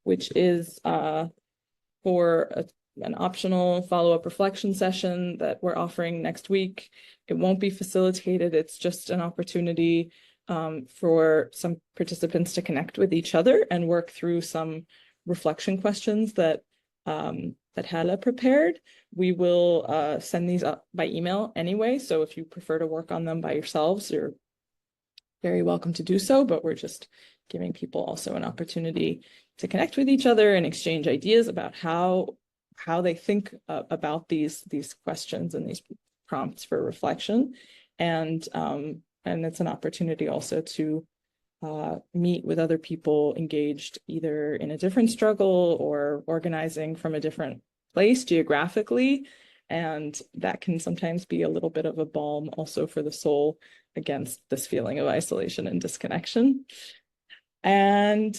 which is for an optional follow-up reflection session that we're offering next week. It won't be facilitated. It's just an opportunity for some participants to connect with each other and work through some reflection questions that that Hala prepared. We will send these up by email anyway, so if you prefer to work on them by yourselves, you're very welcome to do so, but we're just giving people also an opportunity to connect with each other and exchange ideas about how they think about these questions and these prompts for reflection. And it's an opportunity also to meet with other people engaged either in a different struggle or organizing from a different place geographically. And that can sometimes be a little bit of a balm also for the soul against this feeling of isolation and disconnection. And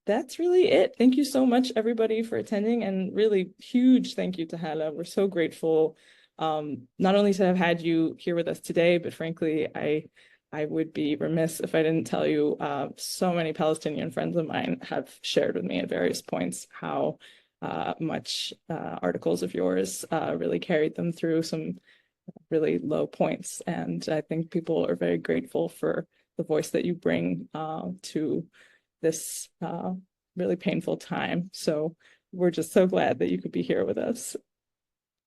that's really it. Thank you so much, everybody, for attending, and really huge thank you to Hala. We're so grateful not only to have had you here with us today, but frankly, I would be remiss if I didn't tell you so many Palestinian friends of mine have shared with me at various points how much articles of yours really carried them through some really low points. And I think people are very grateful for the voice that you bring to this really painful time. So we're just so glad that you could be here with us.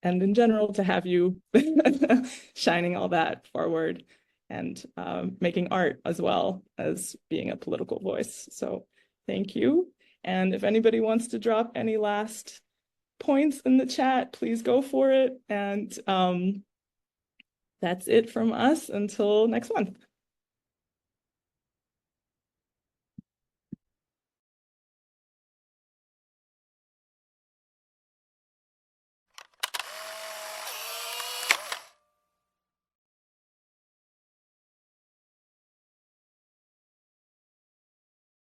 And in general, to have you shining all that forward and making art as well as being a political voice. So thank you. And if anybody wants to drop any last points in the chat, please go for it. And that's it from us until next month.